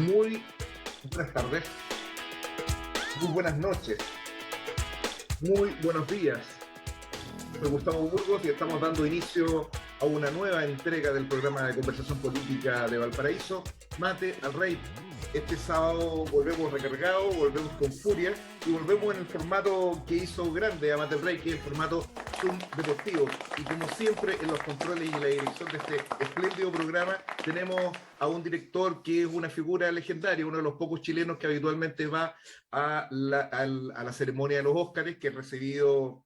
Muy buenas tardes, muy buenas noches, muy buenos días. Soy Gustavo Burgos y estamos dando inicio a una nueva entrega del programa de conversación política de Valparaíso, Mate al Rey. Este sábado volvemos recargados, volvemos con furia y volvemos en el formato que hizo grande a Mate al Rey, que es el formato Zoom deportivo. Y como siempre, en los controles y la dirección de este espléndido programa, tenemos a un director que es una figura legendaria, uno de los pocos chilenos que habitualmente va a la ceremonia de los Óscares, que ha recibido,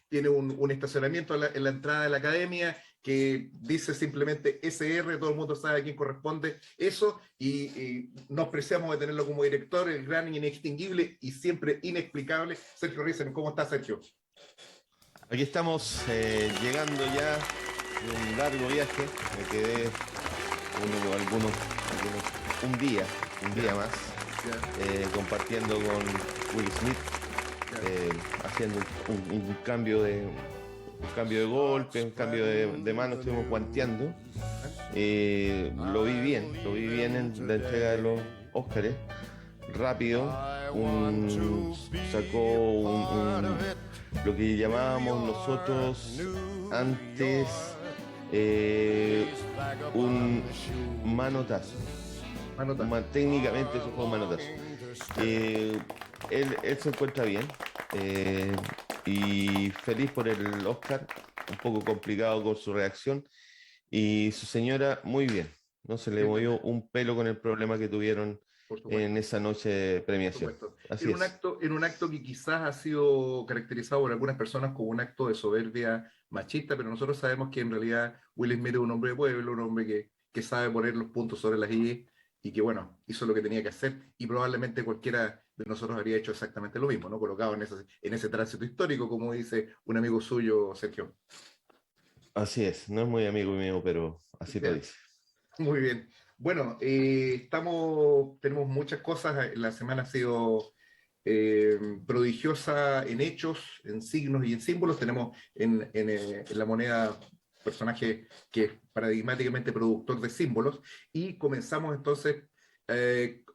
tiene un estacionamiento en la entrada de la academia, que dice simplemente SR, todo el mundo sabe a quién corresponde eso, y nos preciamos de tenerlo como director, el gran, inextinguible y siempre inexplicable Sergio Riesen. ¿Cómo está, Sergio? Aquí estamos llegando ya de un largo viaje. Me quedé un día más, compartiendo con Will Smith, haciendo un cambio de golpe, un cambio de mano, estuvimos guanteando. Lo vi bien en la entrega de los Óscares, rápido, sacó lo que llamábamos nosotros antes un manotazo. Técnicamente eso fue un manotazo. Él se encuentra bien y feliz por el Oscar, un poco complicado con su reacción, y su señora muy bien, no se le movió un pelo con el problema que tuvieron en esa noche de premiación. Así es. En un acto que quizás ha sido caracterizado por algunas personas como un acto de soberbia machista, pero nosotros sabemos que en realidad Will Smith es un hombre de pueblo, un hombre que sabe poner los puntos sobre las i, y que, bueno, hizo lo que tenía que hacer, y probablemente cualquiera de nosotros habría hecho exactamente lo mismo, ¿no? Colocado en ese tránsito histórico, como dice un amigo suyo, Sergio. Así es, no es muy amigo mío, pero así lo dice. Muy bien. Bueno, tenemos muchas cosas. La semana ha sido prodigiosa en hechos, en signos y en símbolos. Tenemos en la moneda personaje que es paradigmáticamente productor de símbolos, y comenzamos entonces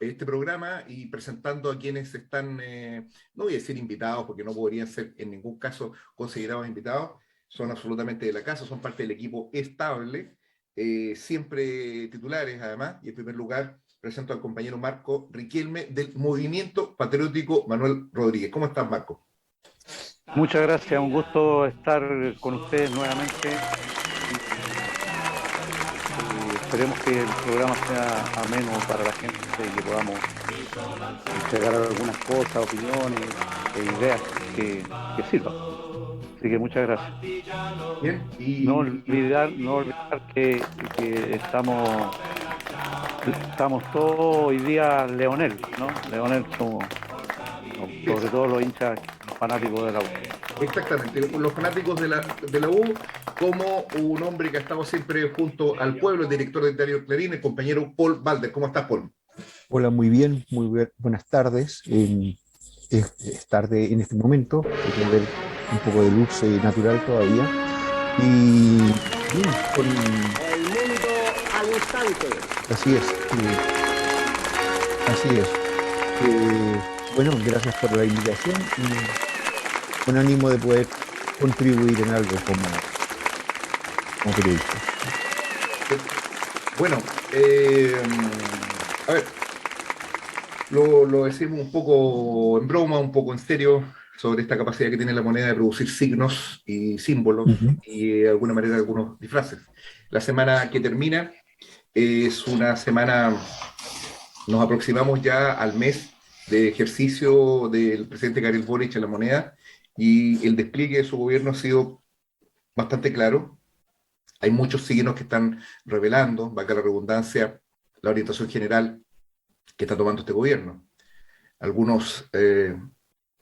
este programa y presentando a quienes están, no voy a decir invitados porque no podrían ser en ningún caso considerados invitados, son absolutamente de la casa, son parte del equipo estable, siempre titulares además, y en primer lugar presento al compañero Marco Riquelme del Movimiento Patriótico Manuel Rodríguez. ¿Cómo estás, Marco? Muchas gracias, un gusto estar con ustedes nuevamente. Esperemos que el programa sea ameno para la gente y que podamos entregar algunas cosas, opiniones e ideas que sirvan. Así que muchas gracias. Bien, No olvidar que estamos todos hoy día Leonel, ¿no? Leonel somos, sobre todo los hinchas fanáticos de la U. Exactamente, los fanáticos de la U, como un hombre que ha estado siempre junto al pueblo, el director de Diario Clarín, el compañero Paul Balder. ¿Cómo estás, Paul? Hola, muy bien, buenas tardes. Es tarde en este momento, hay que ver un poco de luz natural todavía. Y bien, El mundo al instante. así es, así es. Bueno, gracias por la invitación y con ánimo de poder contribuir en algo como periodista. Bueno, a ver, lo decimos un poco en broma, un poco en serio, sobre esta capacidad que tiene la moneda de producir signos y símbolos y de alguna manera algunos disfraces. La semana que termina es una semana, nos aproximamos ya al mes de ejercicio del presidente Gabriel Boric en la moneda, y el despliegue de su gobierno ha sido bastante claro. Hay muchos signos que están revelando, valga la redundancia, la orientación general que está tomando este gobierno. Algunos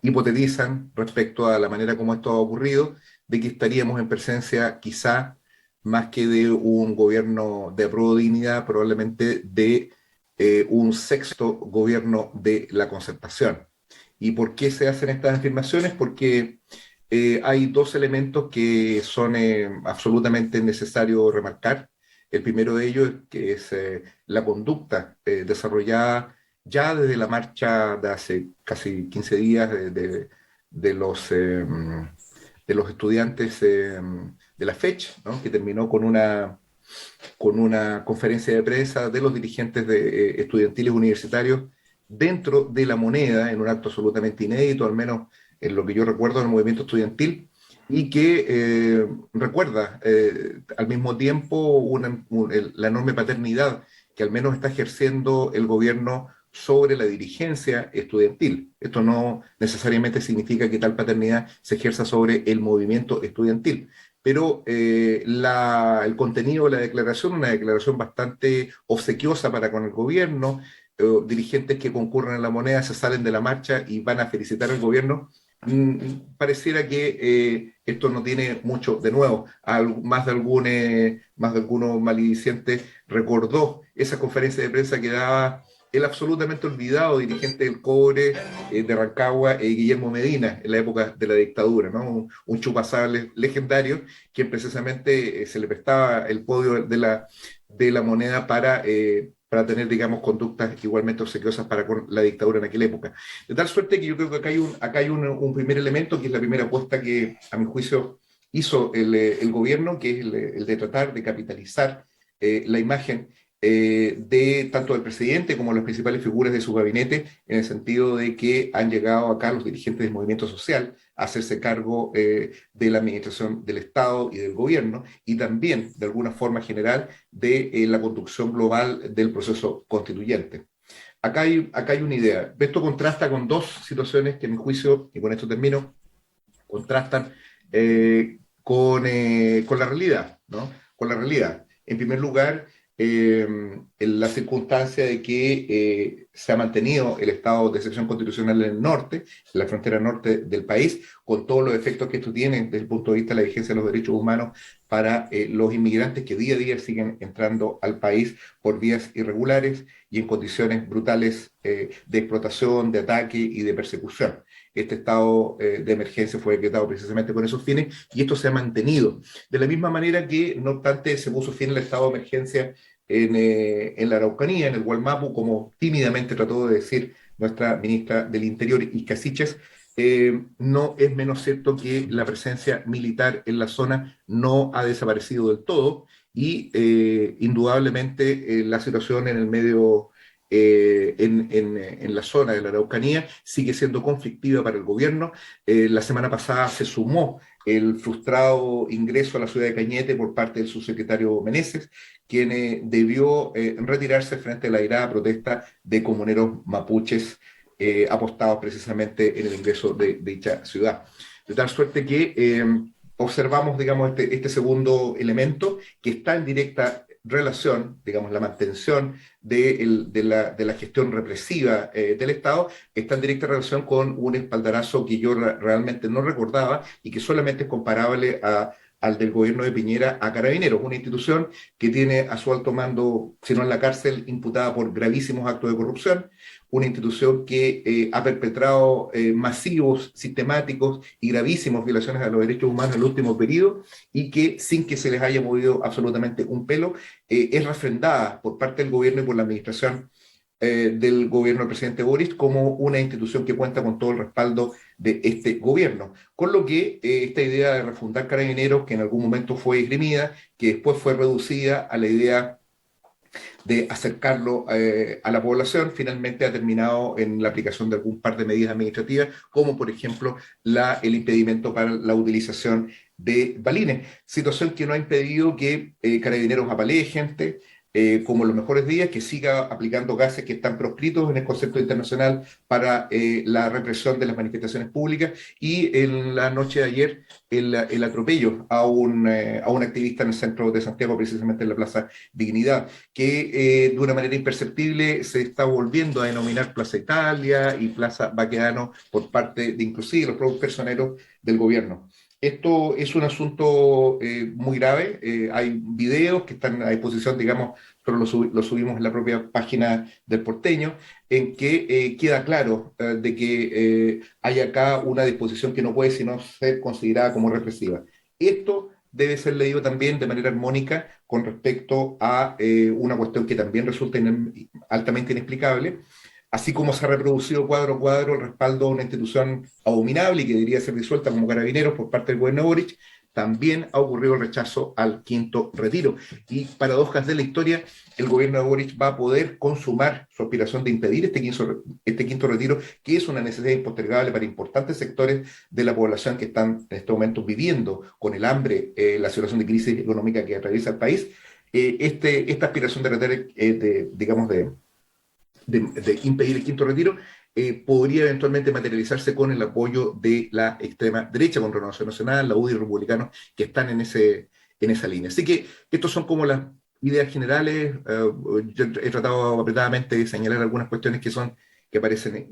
hipotetizan respecto a la manera como esto ha ocurrido, de que estaríamos en presencia quizá más que de un gobierno de apruebo dignidad, probablemente de un sexto gobierno de la concertación. ¿Y por qué se hacen estas afirmaciones? Porque hay dos elementos que son absolutamente necesarios remarcar. El primero de ellos, que es la conducta desarrollada ya desde la marcha de hace casi 15 días de los estudiantes de la FECH, ¿no? Que terminó con una conferencia de prensa de los dirigentes estudiantiles universitarios dentro de La Moneda, en un acto absolutamente inédito, al menos en lo que yo recuerdo del movimiento estudiantil, y que recuerda al mismo tiempo la enorme paternidad que al menos está ejerciendo el gobierno sobre la dirigencia estudiantil. Esto no necesariamente significa que tal paternidad se ejerza sobre el movimiento estudiantil, pero el contenido de la declaración, una declaración bastante obsequiosa para con el gobierno, dirigentes que concurren en La Moneda se salen de la marcha y van a felicitar al gobierno. Pareciera que esto no tiene mucho de nuevo. Más de algunos maledicientes recordó esa conferencia de prensa que daba el absolutamente olvidado dirigente del cobre de Rancagua, Guillermo Medina, en la época de la dictadura, ¿no? Un chupasable legendario, quien precisamente se le prestaba el podio de la Moneda para tener, digamos, conductas igualmente obsequiosas para con la dictadura en aquella época. De tal suerte que yo creo que acá hay un primer elemento, que es la primera apuesta que, a mi juicio, hizo el gobierno, que es el de tratar de capitalizar la imagen de tanto del presidente como las principales figuras de su gabinete, en el sentido de que han llegado acá los dirigentes del movimiento social a hacerse cargo de la administración del Estado y del gobierno, y también, de alguna forma general, de la conducción global del proceso constituyente. Acá hay una idea. Esto contrasta con dos situaciones que, en mi juicio, y con esto termino, contrastan con la realidad, ¿no? Con la realidad. En primer lugar, en la circunstancia de que se ha mantenido el estado de excepción constitucional en el norte, en la frontera norte del país, con todos los efectos que esto tiene desde el punto de vista de la vigencia de los derechos humanos para los inmigrantes que día a día siguen entrando al país por vías irregulares y en condiciones brutales de explotación, de ataque y de persecución. Este estado de emergencia fue decretado precisamente con esos fines y esto se ha mantenido. De la misma manera que, no obstante, se puso fin al estado de emergencia en la Araucanía, en el Gualmapu, como tímidamente trató de decir nuestra ministra del Interior, Isca Siches. No es menos cierto que la presencia militar en la zona no ha desaparecido del todo y indudablemente la situación en el medio en la zona de la Araucanía sigue siendo conflictiva para el gobierno. La semana pasada se sumó el frustrado ingreso a la ciudad de Cañete por parte del subsecretario Meneses, quien debió retirarse frente a la airada protesta de comuneros mapuches apostados precisamente en el ingreso de dicha ciudad. De tal suerte que observamos, digamos, este segundo elemento que está en directa relación, digamos, la mantención de la gestión represiva del Estado, está en directa relación con un espaldarazo que yo realmente no recordaba y que solamente es comparable al del gobierno de Piñera a Carabineros, una institución que tiene a su alto mando, si no en la cárcel, imputada por gravísimos actos de corrupción, una institución que ha perpetrado masivos, sistemáticos y gravísimos violaciones a los derechos humanos en el último periodo y que, sin que se les haya movido absolutamente un pelo, es refrendada por parte del gobierno y por la administración del gobierno del presidente Boris como una institución que cuenta con todo el respaldo de este gobierno. Con lo que esta idea de refundar Carabineros, que en algún momento fue esgrimida, que después fue reducida a la idea de acercarlo a la población, finalmente ha terminado en la aplicación de algún par de medidas administrativas, como por ejemplo el impedimento para la utilización de balines, situación que no ha impedido que Carabineros apalee gente, como en los mejores días, que siga aplicando gases que están proscritos en el concepto internacional para la represión de las manifestaciones públicas, y en la noche de ayer el atropello a un activista en el centro de Santiago, precisamente en la Plaza Dignidad, que de una manera imperceptible se está volviendo a denominar Plaza Italia y Plaza Baquedano por parte de inclusive los propios personeros del gobierno. Esto es un asunto muy grave. Hay videos que están a disposición, digamos, pero lo subimos en la propia página del Porteño, en que queda claro de que hay acá una disposición que no puede sino ser considerada como represiva. Esto debe ser leído también de manera armónica con respecto a una cuestión que también resulta altamente inexplicable, así como se ha reproducido cuadro a cuadro el respaldo a una institución abominable y que debería ser disuelta como Carabineros por parte del gobierno de Boric, también ha ocurrido el rechazo al quinto retiro. Y paradojas de la historia, el gobierno de Boric va a poder consumar su aspiración de impedir este quinto retiro, que es una necesidad impostergable para importantes sectores de la población que están en estos momentos viviendo con el hambre, la situación de crisis económica que atraviesa el país. Esta aspiración de retener, digamos, de impedir el quinto retiro, podría eventualmente materializarse con el apoyo de la extrema derecha, con Renovación Nacional, la UDI y republicanos, que están en esa línea. Así que estos son como las ideas generales. Yo he tratado apretadamente de señalar algunas cuestiones que parecen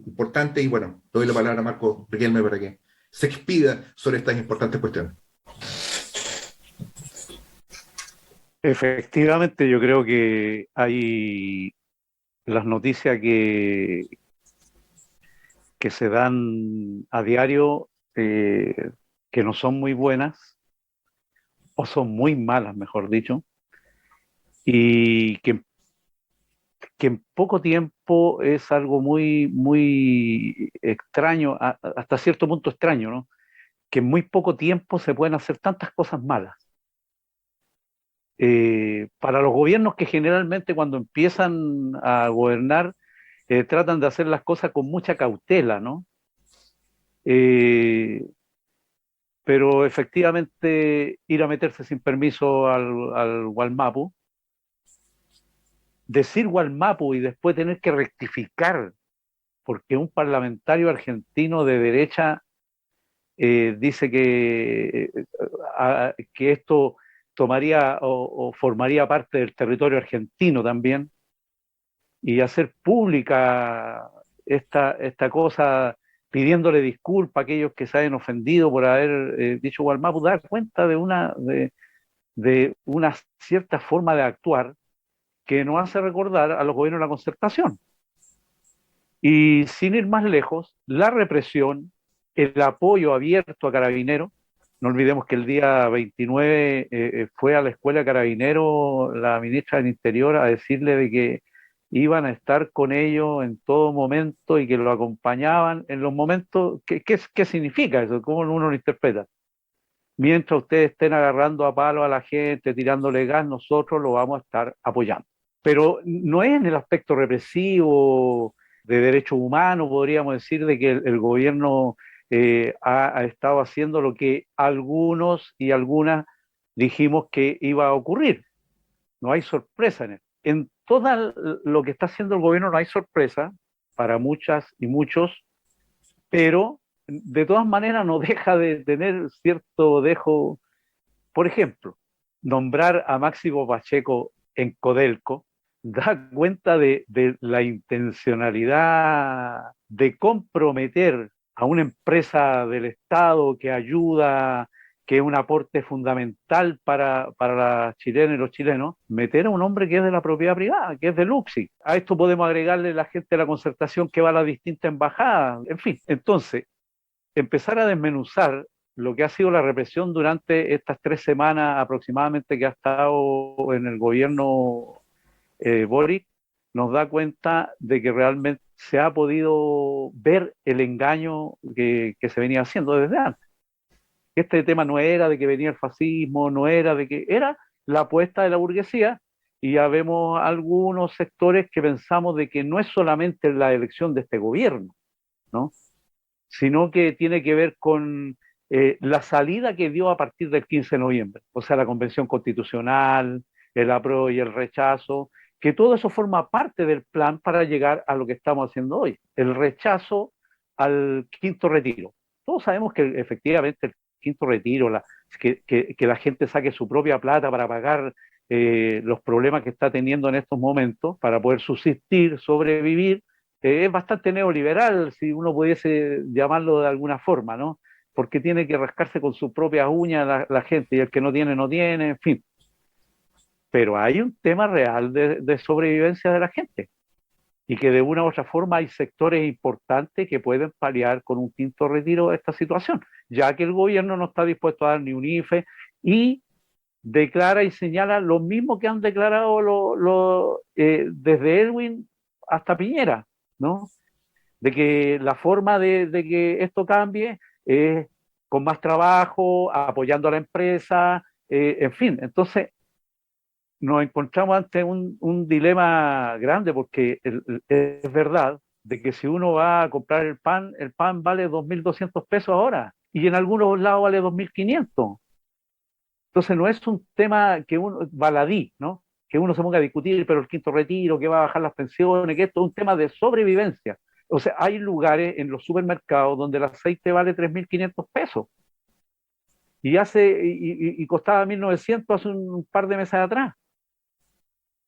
importantes, y bueno, doy la palabra a Marco Riquelme para que se expida sobre estas importantes cuestiones. Efectivamente, yo creo que hay las noticias que se dan a diario, que no son muy buenas, o son muy malas, mejor dicho, y que en poco tiempo es algo muy, muy extraño, hasta cierto punto extraño, ¿no? Que en muy poco tiempo se pueden hacer tantas cosas malas. Para los gobiernos que generalmente cuando empiezan a gobernar tratan de hacer las cosas con mucha cautela, ¿no? Pero efectivamente ir a meterse sin permiso al Gualmapu, decir Gualmapu y después tener que rectificar porque un parlamentario argentino de derecha dice que esto tomaría o formaría parte del territorio argentino también, y hacer pública esta cosa pidiéndole disculpas a aquellos que se hayan ofendido por haber dicho Gualmapu, dar cuenta de una cierta forma de actuar que nos hace recordar a los gobiernos de la Concertación. Y sin ir más lejos, la represión, el apoyo abierto a Carabineros. No olvidemos que el día 29 fue a la escuela de Carabineros la ministra del Interior a decirle de que iban a estar con ellos en todo momento y que lo acompañaban en los momentos. ¿Qué significa eso? ¿Cómo uno lo interpreta? Mientras ustedes estén agarrando a palo a la gente, tirándole gas, nosotros lo vamos a estar apoyando. Pero no es en el aspecto represivo de derechos humanos, podríamos decir, de que el gobierno ha estado haciendo lo que algunos y algunas dijimos que iba a ocurrir. No hay sorpresa en él. En todo lo que está haciendo el gobierno no hay sorpresa para muchas y muchos, pero de todas maneras no deja de tener cierto dejo. Por ejemplo, nombrar a Máximo Pacheco en Codelco da cuenta de la intencionalidad de comprometer a una empresa del Estado que ayuda, que es un aporte fundamental para las chilenas y los chilenos, meter a un hombre que es de la propiedad privada, que es de Luxi. A esto podemos agregarle la gente de la Concertación que va a las distintas embajadas, en fin. Entonces, empezar a desmenuzar lo que ha sido la represión durante estas 3 semanas aproximadamente que ha estado en el gobierno Boric, nos da cuenta de que realmente se ha podido ver el engaño que se venía haciendo desde antes. Este tema no era de que venía el fascismo, no era de que era la apuesta de la burguesía, y ya vemos algunos sectores que pensamos de que no es solamente la elección de este gobierno, ¿no? Sino que tiene que ver con la salida que dio a partir del 15 de noviembre, o sea, la Convención Constitucional, el apruebo y el rechazo, que todo eso forma parte del plan para llegar a lo que estamos haciendo hoy, el rechazo al quinto retiro. Todos sabemos que efectivamente el quinto retiro, que la gente saque su propia plata para pagar los problemas que está teniendo en estos momentos, para poder subsistir, sobrevivir, es bastante neoliberal, si uno pudiese llamarlo de alguna forma, ¿no? Porque tiene que rascarse con sus propias uñas la gente, y el que no tiene, no tiene, en fin. Pero hay un tema real de sobrevivencia de la gente, y que de una u otra forma hay sectores importantes que pueden paliar con un quinto retiro esta situación, ya que el gobierno no está dispuesto a dar ni un IFE, y declara y señala lo mismo que han declarado desde Elwin hasta Piñera, ¿no? De que la forma de que esto cambie es con más trabajo, apoyando a la empresa, en fin. Entonces, nos encontramos ante un dilema grande, porque es verdad de que si uno va a comprar el pan vale 2.200 pesos ahora, y en algunos lados vale 2.500. Entonces no es un tema que uno, baladí, ¿no? Que uno se ponga a discutir, pero el quinto retiro, que va a bajar las pensiones, que esto es un tema de sobrevivencia. O sea, hay lugares en los supermercados donde el aceite vale 3.500 pesos y costaba 1.900 hace un par de meses atrás.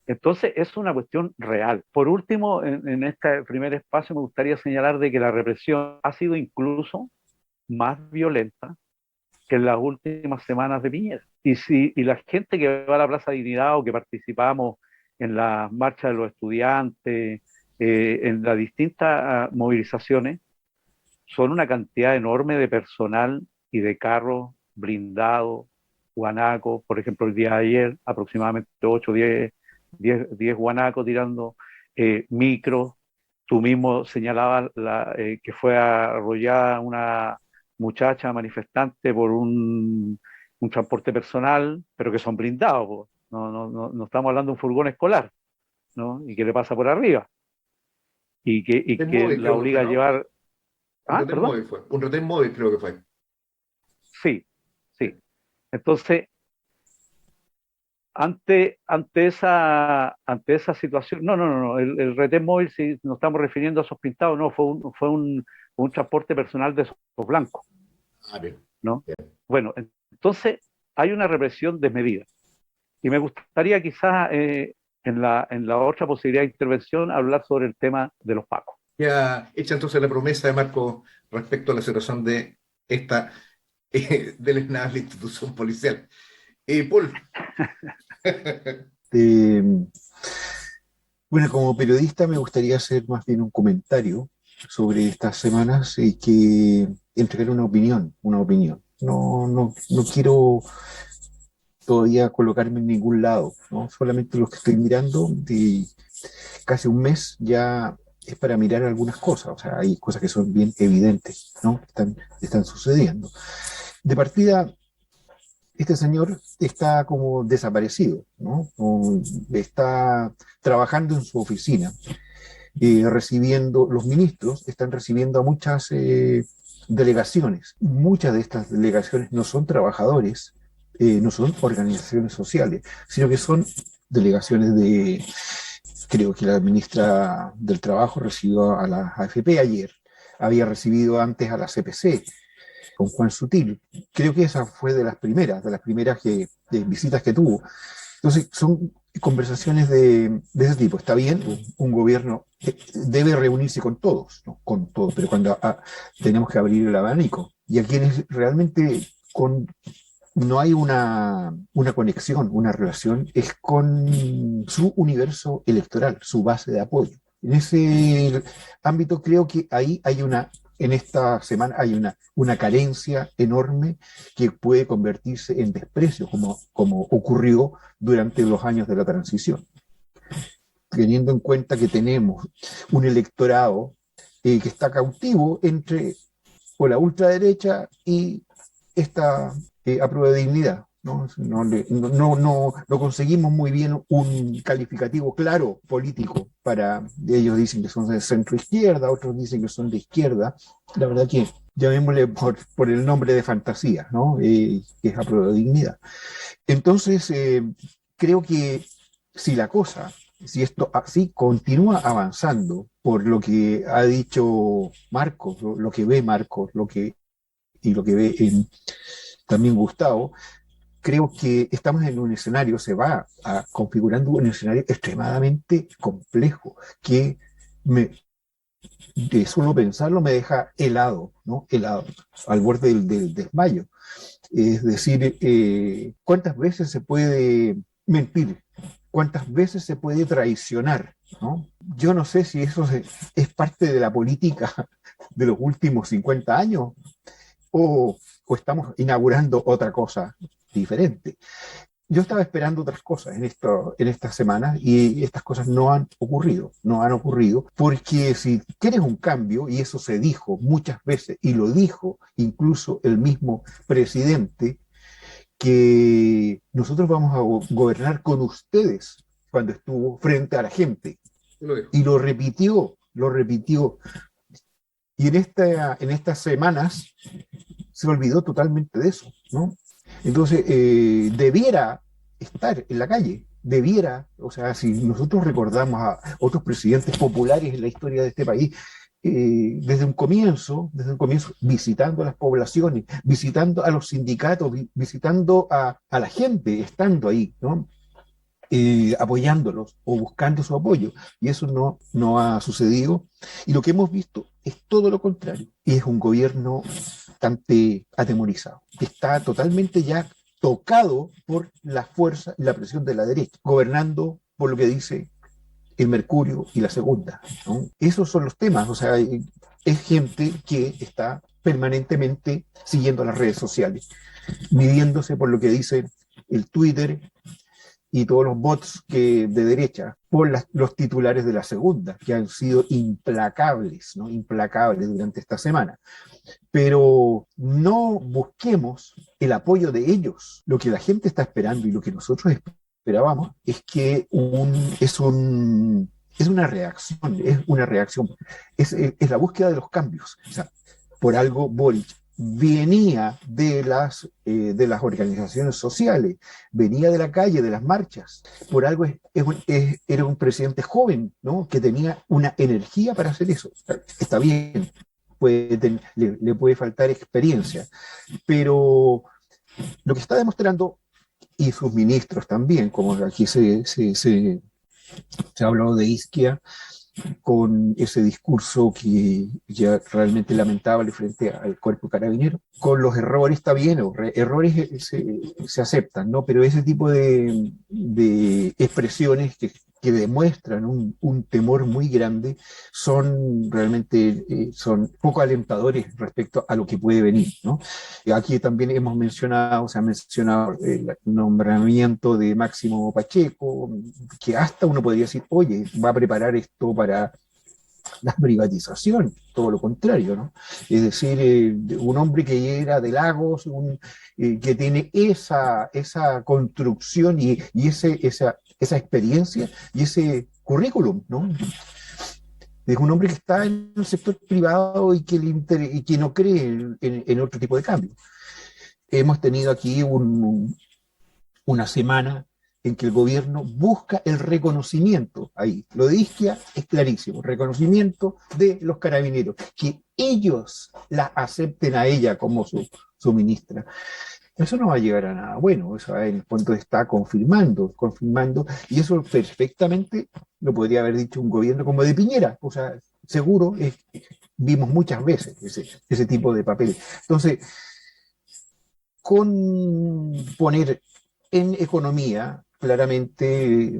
Entonces es una cuestión real. Por último, en este primer espacio me gustaría señalar de que la represión ha sido incluso más violenta que en las últimas semanas de Piñera. Y la gente que va a la Plaza Dignidad o que participamos en la marcha de los estudiantes, en las distintas movilizaciones, son una cantidad enorme de personal y de carros blindados, guanacos. Por ejemplo, el día de ayer, aproximadamente 8 o 10 guanacos tirando micros. Tú mismo señalabas que fue arrollada una muchacha manifestante por un transporte personal, pero que son blindados, po. No estamos hablando de un furgón escolar, ¿no? Y que le pasa por arriba. Y que móvil, la creo que obliga fue, a ¿no? llevar. Un Ah, retén perdón. móvil fue. Un retén móvil creo que fue. Sí, sí. Entonces, ante esa situación, no, el retén móvil, si nos estamos refiriendo a esos pintados, no, fue un transporte personal de esos blancos, Ah, bien. ¿no? Bueno, entonces hay una represión desmedida. Y me gustaría quizás en la otra posibilidad de intervención hablar sobre el tema de los pacos. Ya hecha entonces la promesa de Marco respecto a la situación de esta deleznable institución policial. Paul. Eh, bueno, como periodista me gustaría hacer más bien un comentario sobre estas semanas y que entregar una opinión. No quiero todavía colocarme en ningún lado, ¿no? Solamente lo que estoy mirando de casi un mes ya es para mirar algunas cosas, o sea, hay cosas que son bien evidentes, ¿no? Están sucediendo. De partida, este señor está como desaparecido, ¿no? O está trabajando en su oficina, recibiendo, los ministros están recibiendo a muchas delegaciones. Muchas de estas delegaciones no son trabajadores, no son organizaciones sociales, sino que son delegaciones de, creo que la ministra del Trabajo recibió a la AFP ayer, había recibido antes a la CPC, con Juan Sutil. Creo que esa fue de las primeras visitas que tuvo. Entonces, son conversaciones de ese tipo. Está bien, un gobierno debe reunirse con todos, ¿no? Con todos, pero cuando tenemos que abrir el abanico. Y a quienes realmente no hay una conexión, una relación, es con su universo electoral, su base de apoyo. En ese ámbito creo que ahí en esta semana hay una carencia enorme que puede convertirse en desprecio, como ocurrió durante los años de la transición. Teniendo en cuenta que tenemos un electorado que está cautivo entre o la ultraderecha y esta aprueba de dignidad. No conseguimos muy bien un calificativo claro político para, ellos dicen que son de centro izquierda, otros dicen que son de izquierda. La verdad que llamémosle por el nombre de fantasía, ¿no? Que es aprueba de dignidad. Entonces, creo que si esto así continúa avanzando por lo que ha dicho Marcos, lo que ve Marcos, y lo que ve también Gustavo, creo que estamos en un escenario, se va configurando un escenario extremadamente complejo, que de solo pensarlo me deja helado, ¿no? Helado, al borde del desmayo. Es decir, ¿cuántas veces se puede mentir? ¿Cuántas veces se puede traicionar? ¿No? Yo no sé si eso es parte de la política de los últimos 50 años o estamos inaugurando otra cosa diferente. Yo estaba esperando otras cosas en estas semanas y estas cosas no han ocurrido, porque si quieres un cambio, y eso se dijo muchas veces, y lo dijo incluso el mismo presidente, que nosotros vamos a gobernar con ustedes cuando estuvo frente a la gente, y lo repitió, y en estas semanas se olvidó totalmente de eso, ¿no? Entonces, debiera estar en la calle, o sea, si nosotros recordamos a otros presidentes populares en la historia de este país, desde un comienzo, visitando a las poblaciones, visitando a los sindicatos, visitando a la gente, estando ahí, ¿no? Apoyándolos o buscando su apoyo. Y eso no ha sucedido. Y lo que hemos visto es todo lo contrario. Y es un gobierno bastante atemorizado, que está totalmente ya tocado por la fuerza y la presión de la derecha, gobernando por lo que dice el Mercurio y la Segunda, ¿no? Esos son los temas. O sea, es gente que está permanentemente siguiendo las redes sociales, midiéndose por lo que dice el Twitter y todos los bots de derecha, por los titulares de la Segunda, que han sido implacables, ¿no? Implacables durante esta semana. Pero no busquemos el apoyo de ellos. Lo que la gente está esperando y lo que nosotros esperábamos es que es una reacción, es la búsqueda de los cambios. O sea, por algo Boric venía de las organizaciones sociales, venía de la calle, de las marchas. Por algo era un presidente joven, ¿no? Que tenía una energía para hacer eso. Está bien, le puede faltar experiencia, pero lo que está demostrando, y sus ministros también, como aquí se habló de Isquia, con ese discurso que ya realmente lamentable frente al cuerpo carabinero, con los errores está bien, errores se aceptan, ¿no? Pero ese tipo de expresiones que demuestran un temor muy grande son realmente son poco alentadores respecto a lo que puede venir, ¿no? Aquí también se ha mencionado el nombramiento de Máximo Pacheco, que hasta uno podría decir, oye, va a preparar esto para la privatización, todo lo contrario, ¿no? Es decir, un hombre que era de Lagos, que tiene esa construcción y esa experiencia y ese currículum, ¿no? Es un hombre que está en el sector privado y que no cree en otro tipo de cambio. Hemos tenido aquí una semana en que el gobierno busca el reconocimiento, ahí, lo de Isquia es clarísimo, reconocimiento de los carabineros, que ellos la acepten a ella como su ministra. Eso no va a llegar a nada bueno, eso en el fondo está confirmando, y eso perfectamente lo podría haber dicho un gobierno como de Piñera, o sea, seguro, vimos muchas veces ese tipo de papel. Entonces, con poner en economía, claramente,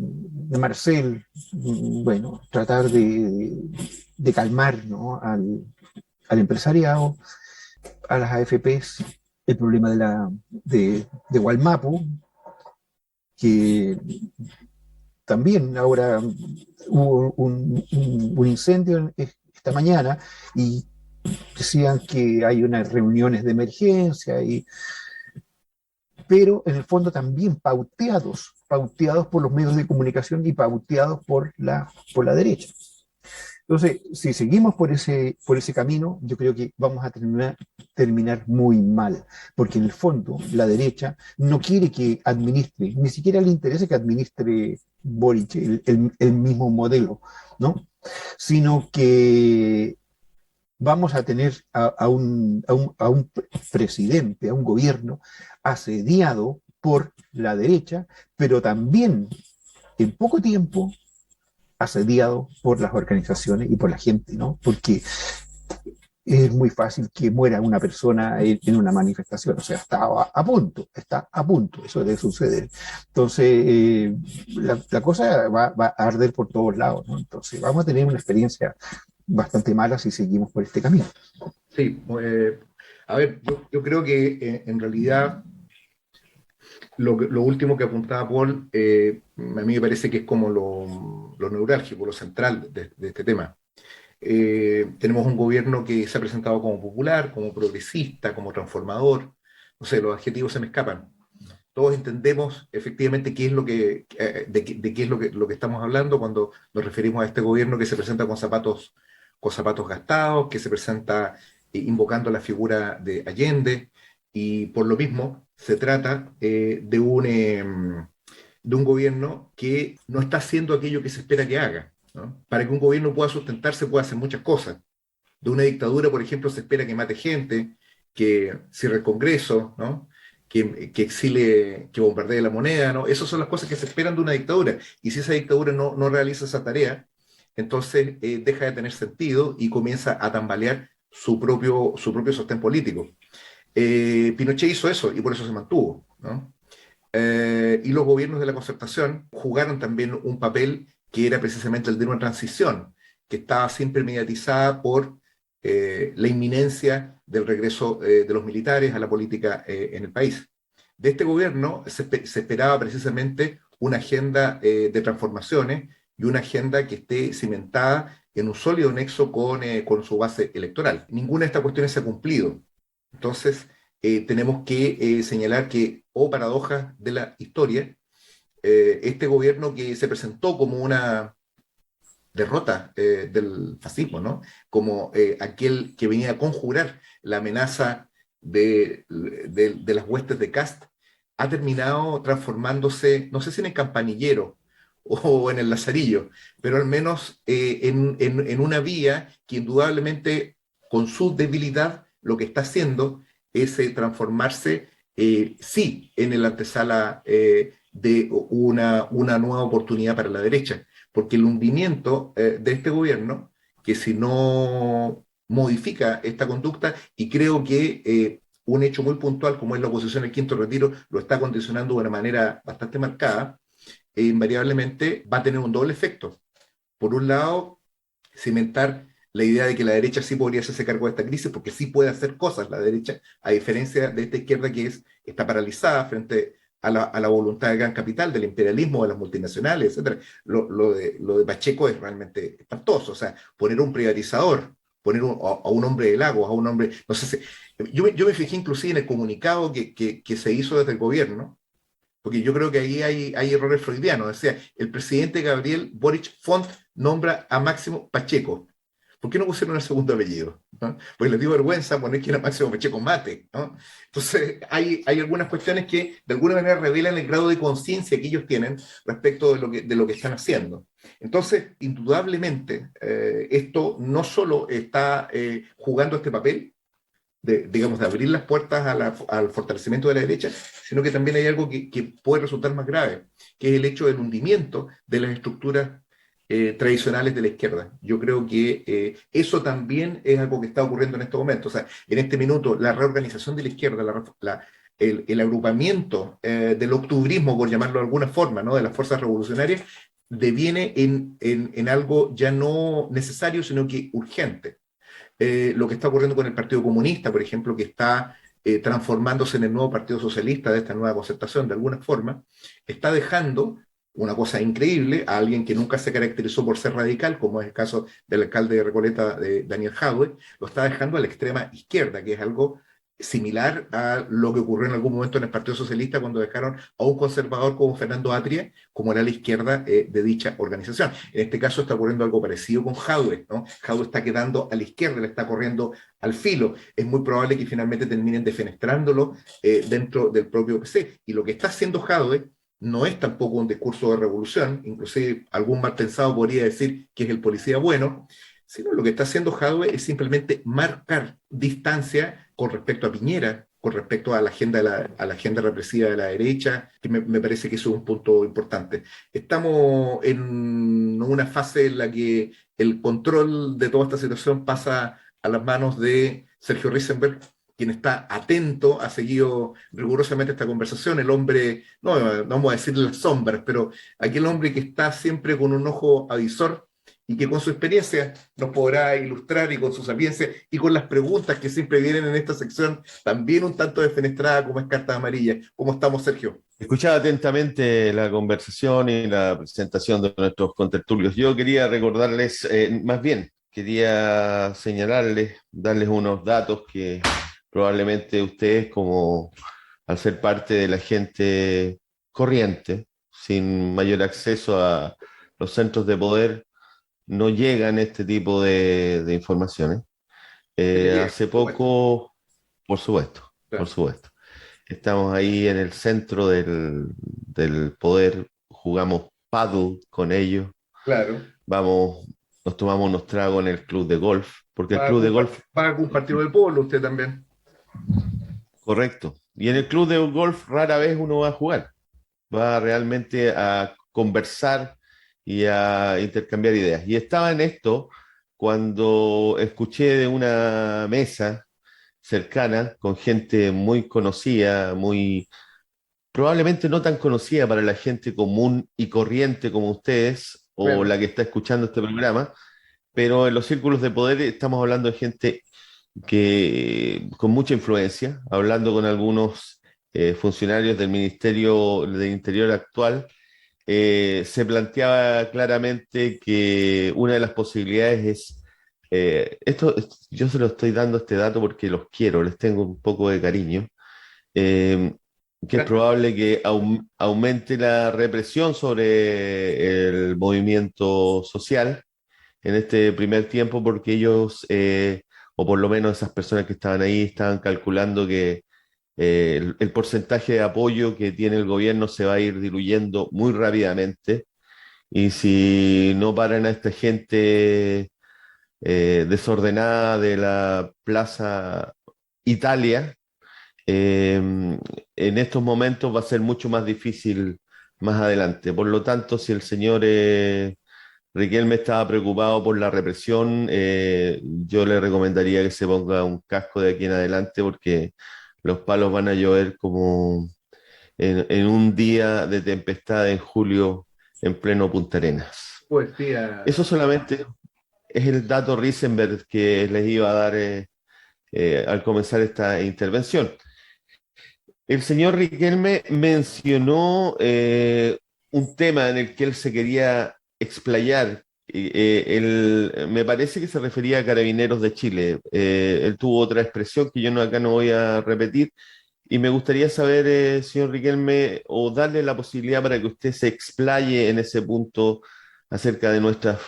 Marcel, bueno, tratar de calmar, ¿no? al empresariado, a las AFPs, el problema de Gualmapu, que también ahora hubo un incendio esta mañana y decían que hay unas reuniones de emergencia, pero en el fondo también pauteados por los medios de comunicación y pauteados por la derecha. Entonces, si seguimos por ese camino, yo creo que vamos a terminar muy mal, porque en el fondo la derecha no quiere que administre, ni siquiera le interesa que administre Boric, el mismo modelo, ¿no? Sino que vamos a tener a un presidente, a un gobierno asediado por la derecha, pero también en poco tiempo asediado por las organizaciones y por la gente, ¿no? Porque es muy fácil que muera una persona en una manifestación, o sea, está a punto eso de suceder. Entonces, la cosa va a arder por todos lados, ¿no? Entonces, vamos a tener una experiencia bastante mala si seguimos por este camino. Sí, a ver, yo creo que en realidad Lo último que apuntaba Paul, a mí me parece que es como lo neurálgico, lo central de este tema. Tenemos un gobierno que se ha presentado como popular, como progresista, como transformador. No sé, los adjetivos se me escapan. Todos entendemos efectivamente qué es de qué es lo que estamos hablando cuando nos referimos a este gobierno que se presenta con zapatos gastados, que se presenta invocando la figura de Allende, y por lo mismo se trata de un gobierno que no está haciendo aquello que se espera que haga, ¿no? Para que un gobierno pueda sustentarse puede hacer muchas cosas. De una dictadura, por ejemplo, se espera que mate gente, que cierre el Congreso, ¿no? Que exile, que bombardee la moneda, ¿no? Esas son las cosas que se esperan de una dictadura. Y si esa dictadura no realiza esa tarea, entonces deja de tener sentido y comienza a tambalear su propio sostén político. Pinochet hizo eso y por eso se mantuvo, ¿no? Y los gobiernos de la concertación jugaron también un papel que era precisamente el de una transición, que estaba siempre mediatizada por la inminencia del regreso de los militares a la política en el país. De este gobierno se esperaba precisamente una agenda de transformaciones y una agenda que esté cimentada en un sólido nexo con su base electoral. Ninguna de estas cuestiones se ha cumplido. Entonces, tenemos que señalar que, oh paradoja de la historia, este gobierno que se presentó como una derrota del fascismo, ¿no? Como aquel que venía a conjurar la amenaza de las huestes de Kast, ha terminado transformándose, no sé si en el campanillero o en el lazarillo, pero al menos en una vía que indudablemente con su debilidad lo que está haciendo es transformarse, sí, en el antesala de una nueva oportunidad para la derecha, porque el hundimiento de este gobierno, que si no modifica esta conducta, y creo que un hecho muy puntual como es la oposición al quinto retiro lo está condicionando de una manera bastante marcada, invariablemente va a tener un doble efecto. Por un lado, cimentar la idea de que la derecha sí podría hacerse cargo de esta crisis, porque sí puede hacer cosas la derecha, a diferencia de esta izquierda que está paralizada frente a la voluntad del gran capital, del imperialismo, de las multinacionales, etc. Lo de Pacheco es realmente espantoso. O sea, poner un privatizador, poner a un hombre de Lagos, a un hombre, no sé si, yo me fijé inclusive en el comunicado que se hizo desde el gobierno, porque yo creo que ahí hay errores freudianos. O sea, el presidente Gabriel Boric Font nombra a Máximo Pacheco. ¿Por qué no pusieron el segundo apellido? ¿No? Porque les dio vergüenza poner que era Máximo Pacheco Mate, ¿no? Entonces, hay algunas cuestiones que de alguna manera revelan el grado de conciencia que ellos tienen respecto de lo que están haciendo. Entonces, indudablemente, esto no solo está jugando este papel, digamos, de abrir las puertas al fortalecimiento de la derecha, sino que también hay algo que puede resultar más grave, que es el hecho del hundimiento de las estructuras tradicionales de la izquierda. Yo creo que eso también es algo que está ocurriendo en este momento. O sea, en este minuto, la reorganización de la izquierda, el agrupamiento del octubrismo, por llamarlo de alguna forma, ¿no? De las fuerzas revolucionarias, deviene en algo ya no necesario, sino que urgente. Lo que está ocurriendo con el Partido Comunista, por ejemplo, que está transformándose en el nuevo Partido Socialista de esta nueva concertación, de alguna forma, está dejando una cosa increíble a alguien que nunca se caracterizó por ser radical, como es el caso del alcalde de Recoleta, de Daniel Jadwe, lo está dejando a la extrema izquierda, que es algo similar a lo que ocurrió en algún momento en el Partido Socialista cuando dejaron a un conservador como Fernando Atria, como era la izquierda de dicha organización. En este caso está ocurriendo algo parecido con Jadwe, ¿no? Jadwe está quedando a la izquierda, le está corriendo al filo. Es muy probable que finalmente terminen defenestrándolo dentro del propio PC. Y lo que está haciendo Jadwe no es tampoco un discurso de revolución, inclusive algún mal pensado podría decir que es el policía bueno, sino lo que está haciendo Jadwe es simplemente marcar distancia con respecto a Piñera, con respecto a la agenda represiva de la derecha, que me parece que eso es un punto importante. Estamos en una fase en la que el control de toda esta situación pasa a las manos de Sergio Risenberg, quien está atento, ha seguido rigurosamente esta conversación, el hombre, no vamos a decir las sombras, pero aquel hombre que está siempre con un ojo avisor y que con su experiencia nos podrá ilustrar, y con su sapiencia y con las preguntas que siempre vienen en esta sección, también un tanto defenestrada como es carta amarilla. ¿Cómo estamos, Sergio? Escuchaba atentamente la conversación y la presentación de nuestros contertulios. Yo quería recordarles, más bien, quería señalarles, darles unos datos que probablemente ustedes, como al ser parte de la gente corriente, sin mayor acceso a los centros de poder, no llegan este tipo de informaciones. Debería, Hace por supuesto. poco, por supuesto, por Claro, supuesto. Estamos ahí en el centro del poder, jugamos paddle con ellos, claro. vamos, nos tomamos unos tragos en el club de golf, porque el Va a club de golf, va a un partido de polo usted también. correcto, y en el club de golf rara vez uno va a jugar, va realmente a conversar y a intercambiar ideas. Y estaba en esto cuando escuché de una mesa cercana con gente muy conocida, muy probablemente no tan conocida para la gente común y corriente como ustedes o Claro. la que está escuchando este programa, pero en los círculos de poder estamos hablando de gente que con mucha influencia, hablando con algunos funcionarios del Ministerio del Interior actual, se planteaba claramente que una de las posibilidades es, yo se lo estoy dando este dato porque los quiero, les tengo un poco de cariño, eh, que es Gracias. probable que aumente la represión sobre el movimiento social en este primer tiempo, porque ellos, o por lo menos esas personas que estaban ahí, estaban calculando que el porcentaje de apoyo que tiene el gobierno se va a ir diluyendo muy rápidamente. Y si no paran a esta gente desordenada de la Plaza Italia, en estos momentos va a ser mucho más difícil más adelante. Por lo tanto, si el señor Riquelme estaba preocupado por la represión, yo le recomendaría que se ponga un casco de aquí en adelante porque los palos van a llover como en un día de tempestad en julio en pleno Punta Arenas. Poesía. Eso solamente es el dato Risenberg que les iba a dar al comenzar esta intervención. El señor Riquelme mencionó un tema en el que él se quería explayar. Me parece que se refería a Carabineros de Chile. Él tuvo otra expresión que yo acá no voy a repetir. Y me gustaría saber, señor Riquelme, o darle la posibilidad para que usted se explaye en ese punto acerca de nuestras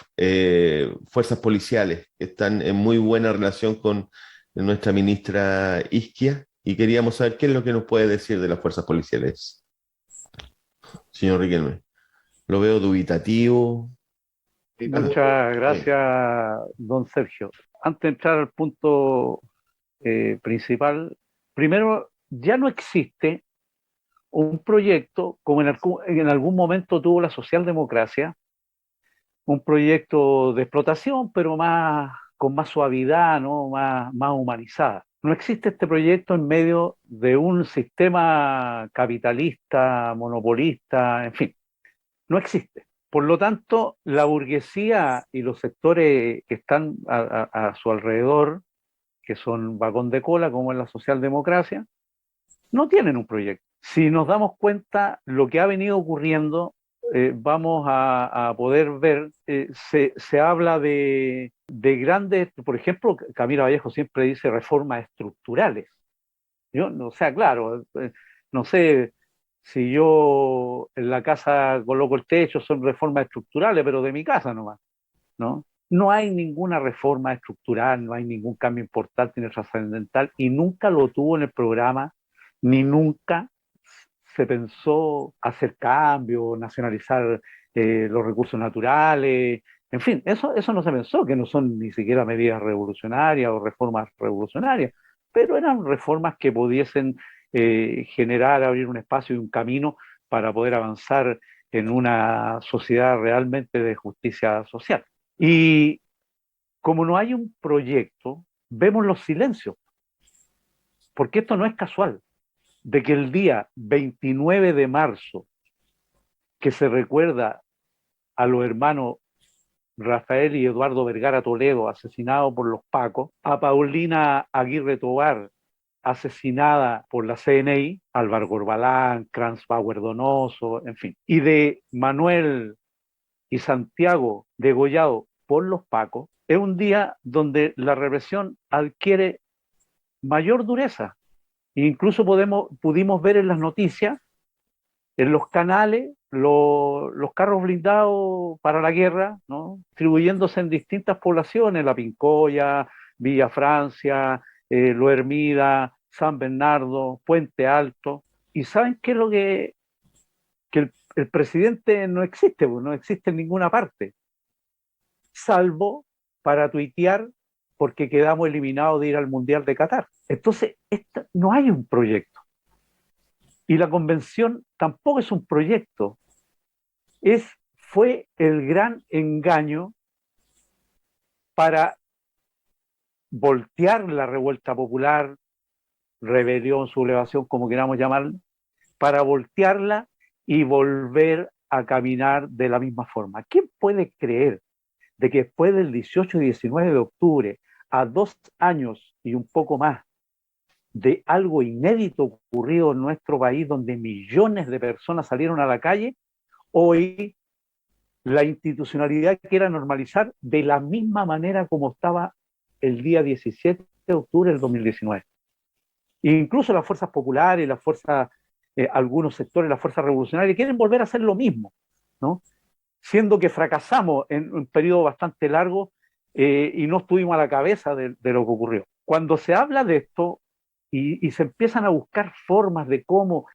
fuerzas policiales, que están en muy buena relación con nuestra ministra Isquia, y queríamos saber qué es lo que nos puede decir de las fuerzas policiales, señor Riquelme. Lo veo dubitativo. Ah, Muchas bien. gracias, don Sergio. Antes de entrar al punto principal, primero, ya no existe un proyecto como en algún momento tuvo la socialdemocracia, un proyecto de explotación, pero con más suavidad, ¿no? Más humanizada. No existe este proyecto en medio de un sistema capitalista, monopolista, en fin, no existe. Por lo tanto, la burguesía y los sectores que están a su alrededor, que son vagón de cola, como en la socialdemocracia, no tienen un proyecto. Si nos damos cuenta, lo que ha venido ocurriendo, vamos a poder ver, se habla de grandes, por ejemplo, Camilo Vallejo siempre dice reformas estructurales. Yo, o sea, claro, no sé si yo en la casa coloco el techo, son reformas estructurales, pero de mi casa nomás, ¿no? No hay ninguna reforma estructural, no hay ningún cambio importante ni trascendental, y nunca lo tuvo en el programa, ni nunca se pensó hacer cambios, nacionalizar los recursos naturales, en fin, eso no se pensó, que no son ni siquiera medidas revolucionarias o reformas revolucionarias, pero eran reformas que pudiesen generar, abrir un espacio y un camino para poder avanzar en una sociedad realmente de justicia social. Y como no hay un proyecto, vemos los silencios, porque esto no es casual, de que el día 29 de marzo, que se recuerda a los hermanos Rafael y Eduardo Vergara Toledo, asesinados por los Pacos, a Paulina Aguirre Tobar, asesinada por la CNI, Álvaro Corbalán, Franz Bauer Donoso, en fin, y de Manuel y Santiago degollado por los pacos, es un día donde la represión adquiere mayor dureza. Incluso pudimos ver en las noticias, en los canales, los carros blindados para la guerra, ¿no? Distribuyéndose en distintas poblaciones, La Pincoya, Villa Francia, Lo Hermida, San Bernardo, Puente Alto. ¿Y saben qué es lo que el presidente no existe? Pues, no existe en ninguna parte, salvo para tuitear porque quedamos eliminados de ir al Mundial de Qatar. Entonces, no hay un proyecto. Y la convención tampoco es un proyecto. Fue el gran engaño para voltear la revuelta popular, rebelión, sublevación, como queramos llamarla, para voltearla y volver a caminar de la misma forma. ¿Quién puede creer de que después del 18 y 19 de octubre, a 2 años y un poco más de algo inédito ocurrido en nuestro país, donde millones de personas salieron a la calle, hoy la institucionalidad quiera normalizar de la misma manera como estaba el día 17 de octubre del 2019? Incluso las fuerzas populares, algunos sectores, las fuerzas revolucionarias, quieren volver a hacer lo mismo, ¿no? Siendo que fracasamos en un periodo bastante largo y no estuvimos a la cabeza de lo que ocurrió. Cuando se habla de esto y se empiezan a buscar formas de cómo,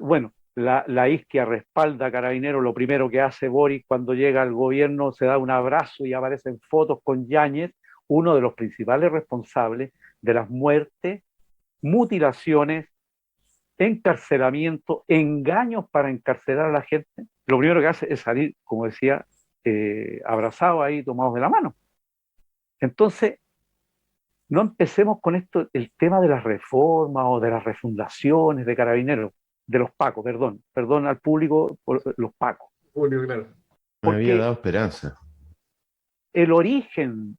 bueno, la Isquia respalda a Carabineros, lo primero que hace Boric cuando llega al gobierno, se da un abrazo y aparecen fotos con Yáñez, uno de los principales responsables de las muertes, mutilaciones, encarcelamiento, engaños para encarcelar a la gente. Lo primero que hace es salir, como decía, abrazados ahí, tomados de la mano. Entonces, no empecemos con esto, el tema de las reformas o de las refundaciones de Carabineros, de los pacos, perdón al público por los pacos. Julio, claro. Me había Porque dado esperanza. el origen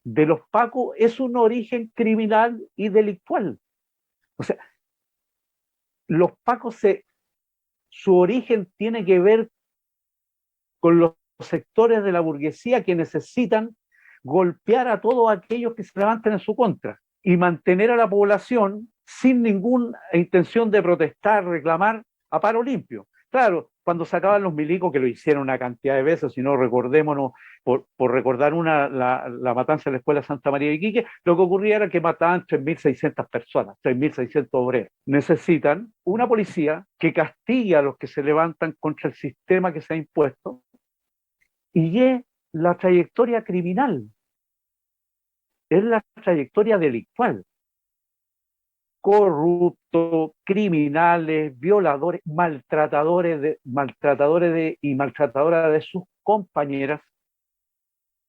de los pacos es un origen criminal y delictual. O sea, los pacos, su origen tiene que ver con los sectores de la burguesía que necesitan golpear a todos aquellos que se levanten en su contra y mantener a la población sin ninguna intención de protestar, reclamar, a paro limpio. Claro, cuando sacaban los milicos, que lo hicieron una cantidad de veces, si no recordémonos, por recordar la matanza de la Escuela Santa María de Iquique, lo que ocurría era que mataban 3.600 personas, 3.600 obreros. Necesitan una policía que castigue a los que se levantan contra el sistema que se ha impuesto, y es la trayectoria criminal, es la trayectoria delictual. Corruptos, criminales, violadores, maltratadores y maltratadoras de sus compañeras,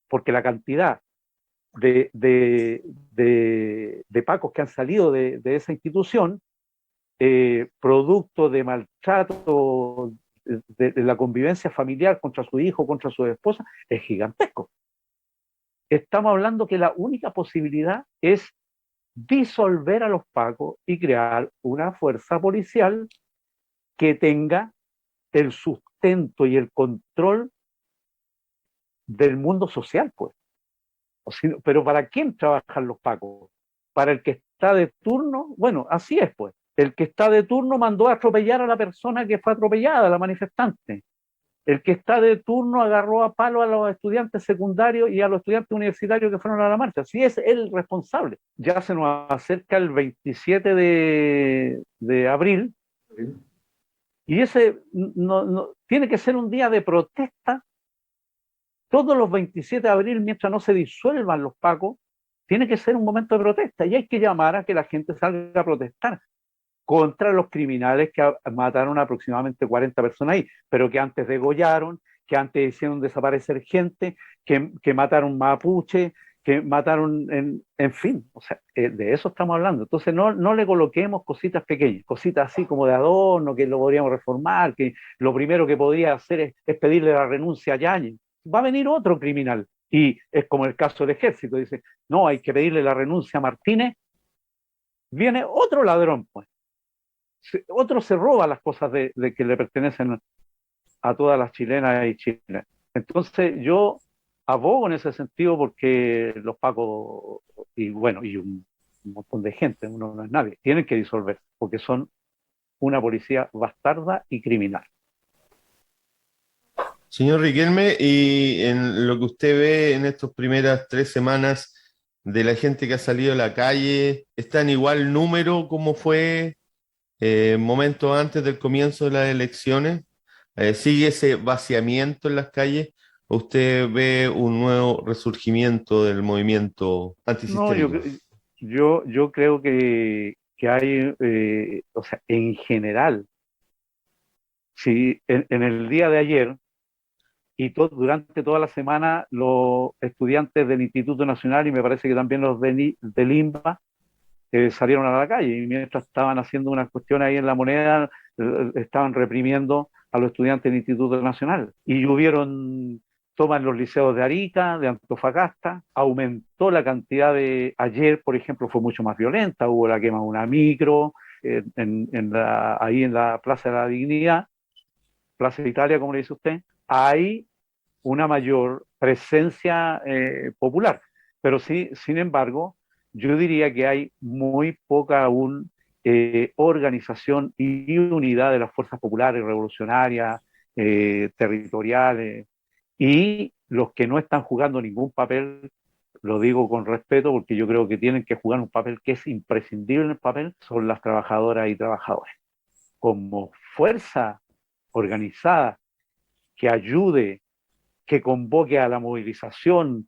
porque la cantidad de pacos que han salido de esa institución, producto de maltrato, de la convivencia familiar contra su hijo, contra su esposa, es gigantesco. Estamos hablando que la única posibilidad es disolver a los pacos y crear una fuerza policial que tenga el sustento y el control del mundo social, pues. Pero ¿para quién trabajan los pacos? ¿Para el que está de turno? Bueno, así es, pues. El que está de turno mandó a atropellar a la persona que fue atropellada, a la manifestante. El que está de turno agarró a palo a los estudiantes secundarios y a los estudiantes universitarios que fueron a la marcha. Sí, es el responsable. Ya se nos acerca el 27 de abril y ese tiene que ser un día de protesta. Todos los 27 de abril, mientras no se disuelvan los pacos, tiene que ser un momento de protesta y hay que llamar a que la gente salga a protestar contra los criminales que mataron aproximadamente 40 personas ahí, pero que antes degollaron, que antes hicieron desaparecer gente, que mataron mapuche, que mataron, en fin, o sea, de eso estamos hablando. Entonces no le coloquemos cositas pequeñas, cositas así como de adorno, que lo podríamos reformar, que lo primero que podría hacer es pedirle la renuncia a Yáñez. Va a venir otro criminal, y es como el caso del ejército, dice, no, hay que pedirle la renuncia a Martínez, viene otro ladrón, pues. Otro se roba las cosas de que le pertenecen a todas las chilenas y chilenos. Entonces yo abogo en ese sentido porque los pacos, y bueno, y un montón de gente, uno no es nadie, tienen que disolver, porque son una policía bastarda y criminal. Señor Riquelme, y en lo que usted ve en estas primeras 3 semanas de la gente que ha salido a la calle, ¿está en igual número como fue momentos antes del comienzo de las elecciones? ¿Sigue ese vaciamiento en las calles? ¿O usted ve un nuevo resurgimiento del movimiento No, antisistémico? yo creo que hay, o sea, en general, si en el día de ayer y durante toda la semana los estudiantes del Instituto Nacional y me parece que también los del INBA salieron a la calle y mientras estaban haciendo unas cuestiones ahí en La Moneda, estaban reprimiendo a los estudiantes del Instituto Nacional. Y hubieron tomas en los liceos de Arica, de Antofagasta, aumentó la cantidad de... Ayer, por ejemplo, fue mucho más violenta, hubo la quema de una micro, ahí en la Plaza de la Dignidad, Plaza de Italia, como le dice usted, hay una mayor presencia popular. Pero sí, sin embargo, yo diría que hay muy poca aún organización y unidad de las fuerzas populares, revolucionarias, territoriales, y los que no están jugando ningún papel, lo digo con respeto porque yo creo que tienen que jugar un papel que es imprescindible en el papel, son las trabajadoras y trabajadores. Como fuerza organizada que ayude, que convoque a la movilización,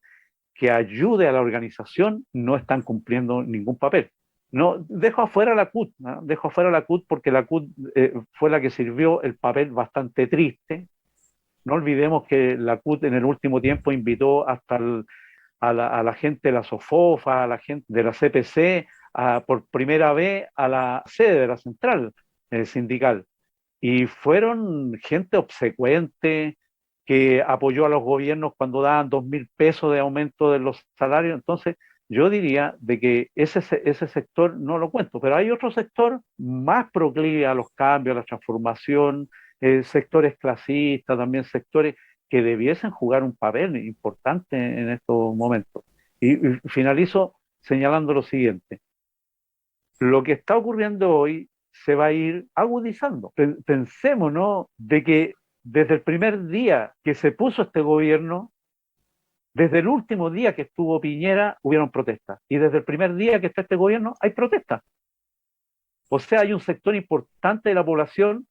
que ayude a la organización, no están cumpliendo ningún papel. No, dejo afuera la CUT, ¿no? Dejo afuera la CUT porque la CUT fue la que sirvió el papel bastante triste. No olvidemos que la CUT en el último tiempo invitó hasta a la gente de la SOFOFA, a la gente de la CPC, por primera vez a la sede de la central sindical. Y fueron gente obsecuente, que apoyó a los gobiernos cuando daban 2.000 pesos de aumento de los salarios. Entonces, yo diría de que ese sector no lo cuento, pero hay otro sector más proclive a los cambios, a la transformación, sectores clasistas, también sectores que debiesen jugar un papel importante en estos momentos. Y finalizo señalando lo siguiente. Lo que está ocurriendo hoy se va a ir agudizando. Pensemos, ¿no?, de que desde el primer día que se puso este gobierno, desde el último día que estuvo Piñera, hubieron protestas. Y desde el primer día que está este gobierno, hay protestas. O sea, hay un sector importante de la población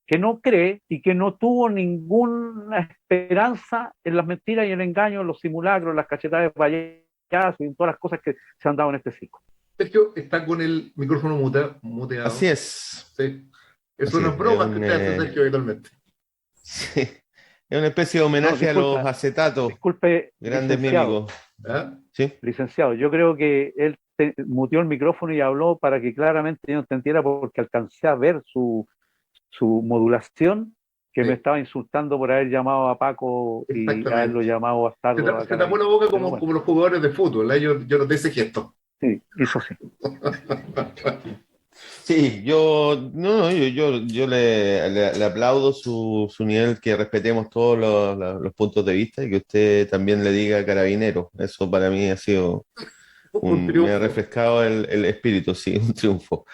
que no cree y que no tuvo ninguna esperanza en las mentiras y el engaño, en los simulacros, en las cachetadas de payaso y en todas las cosas que se han dado en este ciclo. Sergio está con el micrófono muteado. Así es. Sí. Eso Así no es broma que usted hace, Sergio, habitualmente. Sí. Es una especie de homenaje a los acetatos. Disculpe, grandes licenciado. mímicos. ¿Ah? ¿Sí? Licenciado, yo creo que él muteó el micrófono y habló para que claramente yo entendiera porque alcancé a ver su modulación, que me estaba insultando por haber llamado a Paco y haberlo llamado bastardo. Se tapó la boca como los jugadores de fútbol, ¿eh? Yo no te ese gesto. Sí, eso sí. Sí, yo le aplaudo su nivel, que respetemos todos los puntos de vista y que usted también le diga carabinero. Eso para mí ha sido me ha refrescado el espíritu, sí, un triunfo.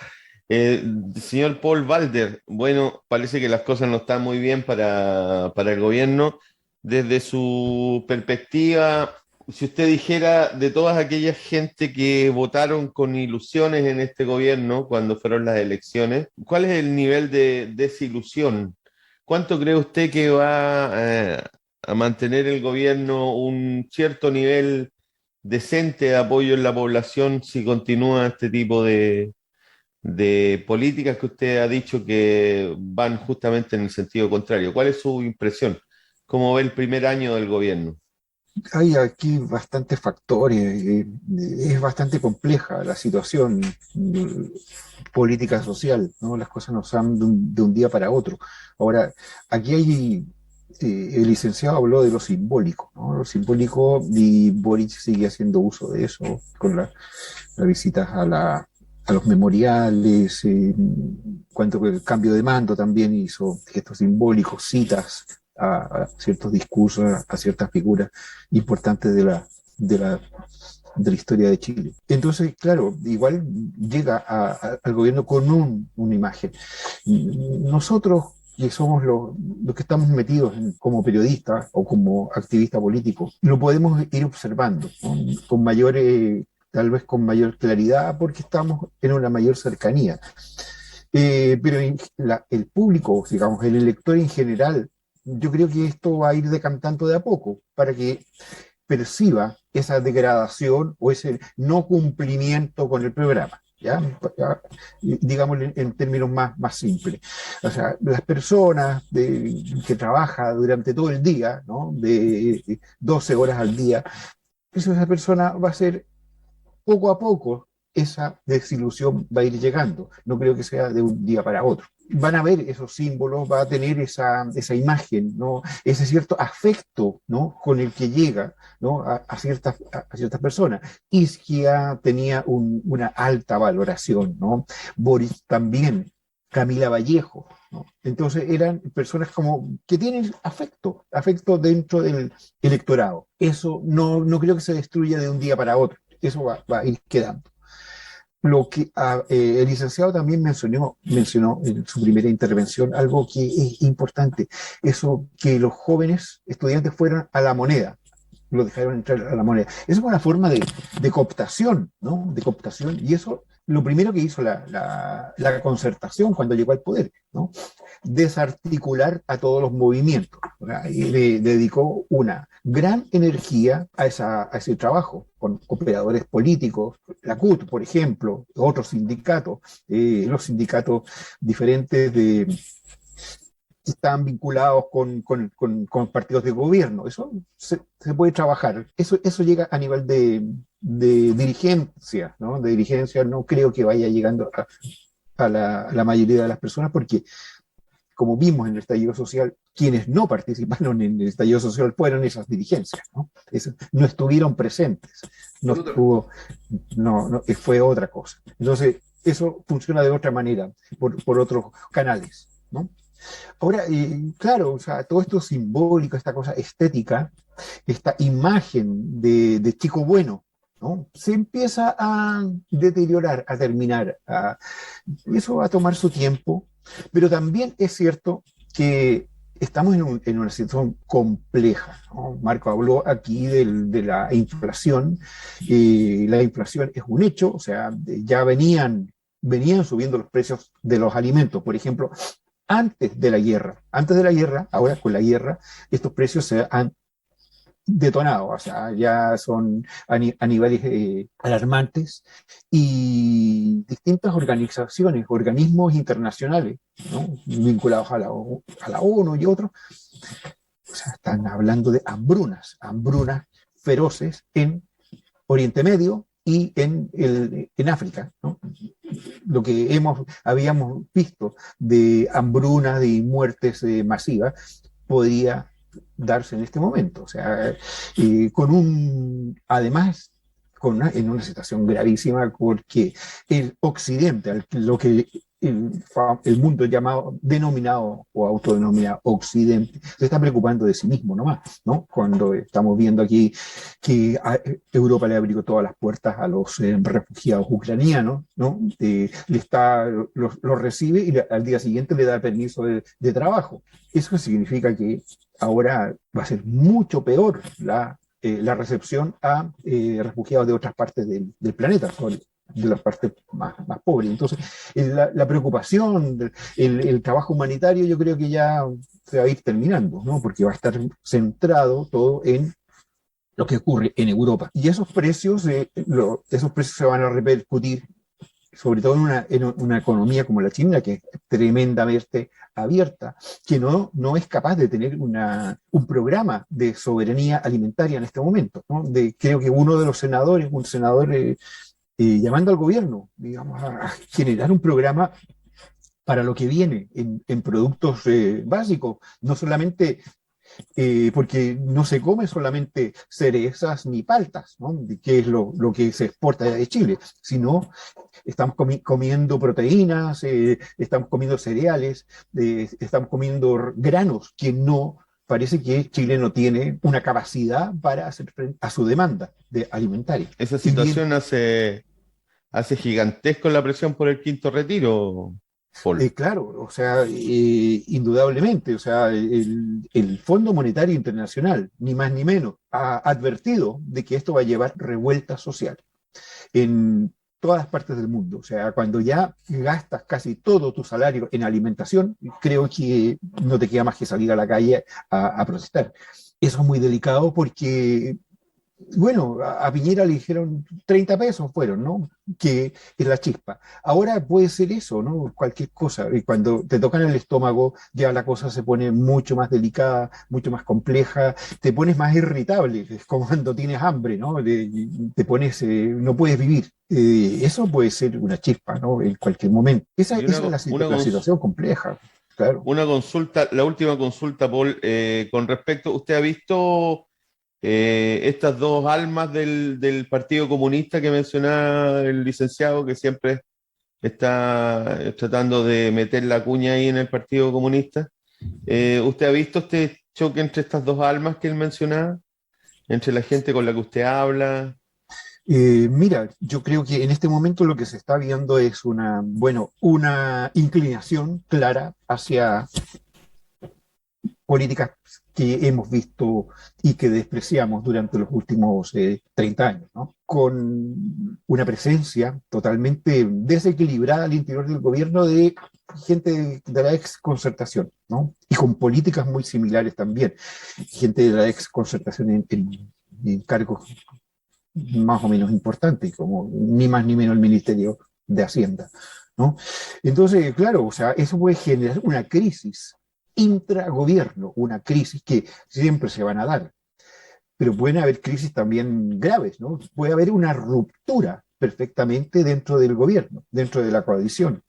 Señor Paul Walder, bueno, parece que las cosas no están muy bien para el gobierno. Desde su perspectiva, si usted dijera de todas aquellas gente que votaron con ilusiones en este gobierno cuando fueron las elecciones, ¿cuál es el nivel de desilusión? ¿Cuánto cree usted que va a mantener el gobierno un cierto nivel decente de apoyo en la población si continúa este tipo de políticas que usted ha dicho que van justamente en el sentido contrario? ¿Cuál es su impresión? ¿Cómo ve el primer año del gobierno? Hay aquí bastantes factores, es bastante compleja la situación política social, ¿no? Las cosas no se dan de un día para otro. Ahora, aquí hay, el licenciado habló de lo simbólico, ¿no? Lo simbólico, y Boric sigue haciendo uso de eso con las visitas a los memoriales, cuando el cambio de mando también hizo gestos simbólicos, citas a ciertos discursos, a ciertas figuras importantes de la, de la historia de Chile. Entonces, claro, igual llega al gobierno con una imagen. Nosotros, que somos los que estamos metidos como periodistas o como activistas políticos, lo podemos ir observando, ¿no? Con mayor, tal vez con mayor claridad, porque estamos en una mayor cercanía. Pero el público, digamos, el elector en general, yo creo que esto va a ir decantando de a poco para que perciba esa degradación o ese no cumplimiento con el programa. ¿Ya? Digamos en términos más simples. O sea, las personas que trabajan durante todo el día, ¿no? De 12 horas al día, esa persona va a ser poco a poco, esa desilusión va a ir llegando. No creo que sea de un día para otro. Van a ver esos símbolos, va a tener esa imagen, ¿no? Ese cierto afecto, ¿no? Con el que llega, ¿no? a ciertas personas. Isquia tenía una alta valoración, ¿no? Boris también, Camila Vallejo, ¿no? Entonces eran personas como que tienen afecto dentro del electorado. Eso no creo que se destruya de un día para otro. Eso va a ir quedando. Lo que el licenciado también mencionó en su primera intervención algo que es importante, eso que los jóvenes estudiantes fueron a la moneda, lo dejaron entrar a la moneda. Eso es una forma de cooptación, ¿no? De cooptación, y eso lo primero que hizo la Concertación cuando llegó al poder, ¿no? Desarticular a todos los movimientos, ¿verdad? Y le dedicó una gran energía a ese trabajo con operadores políticos, la CUT, por ejemplo, otros sindicatos, los sindicatos diferentes que están vinculados con partidos de gobierno. Eso se puede trabajar. Eso llega a nivel de dirigencia, ¿no? De dirigencia no creo que vaya llegando a la mayoría de las personas, porque como vimos en el estallido social, quienes no participaron en el estallido social fueron esas dirigencias, ¿no? No estuvieron presentes, fue otra cosa. Entonces, eso funciona de otra manera, por otros canales, ¿no? Ahora, claro, o sea, todo esto simbólico, esta cosa estética, esta imagen de chico bueno, ¿no? Se empieza a deteriorar, a terminar. Eso va a tomar su tiempo, pero también es cierto que estamos en una situación compleja, ¿no? Marco habló aquí de la inflación. La inflación es un hecho, o sea, ya venían subiendo los precios de los alimentos, por ejemplo. Antes de la guerra, ahora con la guerra, estos precios se han detonado, o sea, ya son a niveles alarmantes, y distintas organizaciones, organismos internacionales, ¿no? Vinculados a la ONU y otros, o sea, están hablando de hambrunas feroces en Oriente Medio y en África, ¿no? Lo que habíamos visto de hambrunas y muertes masivas podría darse en este momento. O sea, además, en una situación gravísima, porque el Occidente, lo que el mundo denominado o autodenominado Occidente, se está preocupando de sí mismo nomás, ¿no? Cuando estamos viendo aquí que Europa le abrió todas las puertas a los refugiados ucranianos, ¿no? Los recibe y al día siguiente le da permiso de trabajo. Eso significa que ahora va a ser mucho peor la recepción a refugiados de otras partes del planeta, de las partes más pobres. Entonces, la preocupación, el trabajo humanitario, yo creo que ya se va a ir terminando, ¿no? Porque va a estar centrado todo en lo que ocurre en Europa. Y esos precios se van a repercutir, sobre todo en una economía como la China, que es tremendamente abierta, que no es capaz de tener un programa de soberanía alimentaria en este momento, ¿no? Creo que uno de los senadores, un senador llamando al gobierno, digamos, a generar un programa para lo que viene en productos básicos, no solamente porque no se come solamente cerezas ni paltas, ¿no? Que es lo que se exporta de Chile, sino estamos comiendo proteínas, estamos comiendo cereales, estamos comiendo granos que no, parece que Chile no tiene una capacidad para hacer frente a su demanda alimentaria. Esa Y bien, situación hace gigantesco la presión por el quinto retiro, Paul. claro, o sea, indudablemente, o sea, el Fondo Monetario Internacional, ni más ni menos, ha advertido de que esto va a llevar revuelta social en todas partes del mundo. O sea, cuando ya gastas casi todo tu salario en alimentación, creo que no te queda más que salir a la calle a protestar. Eso es muy delicado porque bueno, a Piñera le dijeron 30 pesos fueron, ¿no? Que es la chispa. Ahora puede ser eso, ¿no? Cualquier cosa. Y cuando te tocan el estómago, ya la cosa se pone mucho más delicada, mucho más compleja, te pones más irritable, es como cuando tienes hambre, ¿no? Te pones, no puedes vivir. Eso puede ser una chispa, ¿no? En cualquier momento. Esa Y es la situación compleja, claro. una consulta, la última consulta, Paul, con respecto, ¿usted ha visto estas dos almas del Partido Comunista que mencionaba el licenciado, que siempre está tratando de meter la cuña ahí en el Partido Comunista? ¿Usted ha visto este choque entre estas dos almas que él mencionaba? Entre la gente con la que usted habla. Mira, yo creo que en este momento lo que se está viendo es una inclinación clara hacia políticas que hemos visto y que despreciamos durante los últimos 30 años, ¿no? Con una presencia totalmente desequilibrada al interior del gobierno de gente de la ex concertación, ¿no? Y con políticas muy similares también. Gente de la ex concertación en cargos más o menos importantes, como ni más ni menos el Ministerio de Hacienda, ¿no? Entonces, claro, o sea, eso puede generar una crisis intragobierno, una crisis que siempre se van a dar, pero pueden haber crisis también graves, ¿no? Puede haber una ruptura perfectamente dentro del gobierno, dentro de la coalición,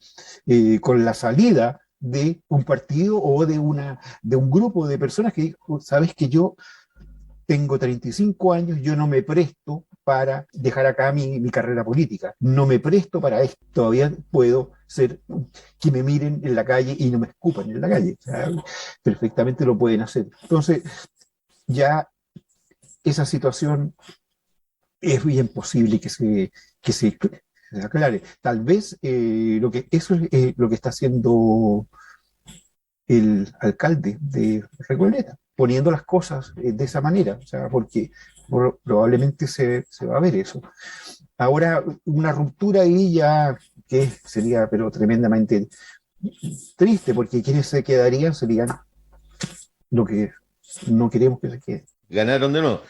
con la salida de un partido o de un grupo de personas que dijo, sabes que yo tengo 35 años, yo no me presto para dejar acá mi carrera política, no me presto para esto, todavía puedo ser que me miren en la calle y no me escupan en la calle, o sea, perfectamente lo pueden hacer. Entonces, ya esa situación es bien posible se aclare. Tal vez eso es lo que está haciendo el alcalde de Recoleta, poniendo las cosas de esa manera, o sea, porque probablemente se va a ver eso. Ahora, una ruptura ahí ya que sería, pero tremendamente triste, porque quienes se quedarían serían lo que no queremos que se quede. Ganaron de nuevo.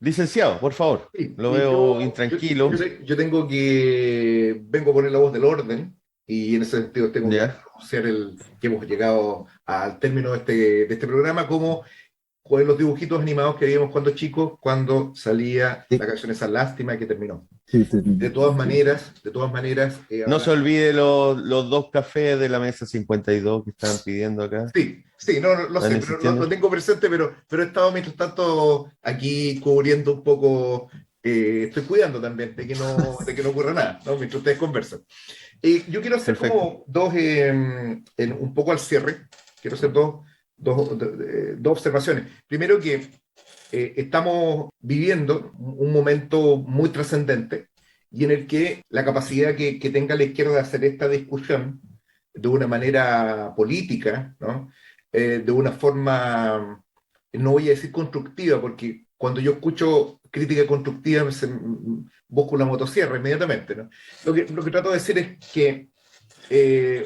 Licenciado, por favor, Sí, lo y veo intranquilo. yo vengo a poner la voz del orden y en ese sentido tengo que ¿Ya? anunciar que hemos llegado al término de este programa, como con los dibujitos animados que veíamos cuando chicos, cuando salía Sí, la canción esa lástima que terminó. sí, De todas maneras, No ahora se olvide los dos cafés de la mesa 52 que estaban pidiendo acá. sí, sí, no, lo ¿Están sé, pero lo insistiendo? tengo presente, pero he estado mientras tanto aquí cubriendo un poco, estoy cuidando también de que no ocurra nada, ¿no? Mientras ustedes conversan. Yo quiero hacer Perfecto. como un poco al cierre, quiero hacer dos observaciones. Primero que estamos viviendo un momento muy trascendente y en el que la capacidad que tenga la izquierda de hacer esta discusión de una manera política, ¿no? De una forma, no voy a decir constructiva, porque cuando yo escucho crítica constructiva busco una motosierra inmediatamente, ¿no? Lo que trato de decir es que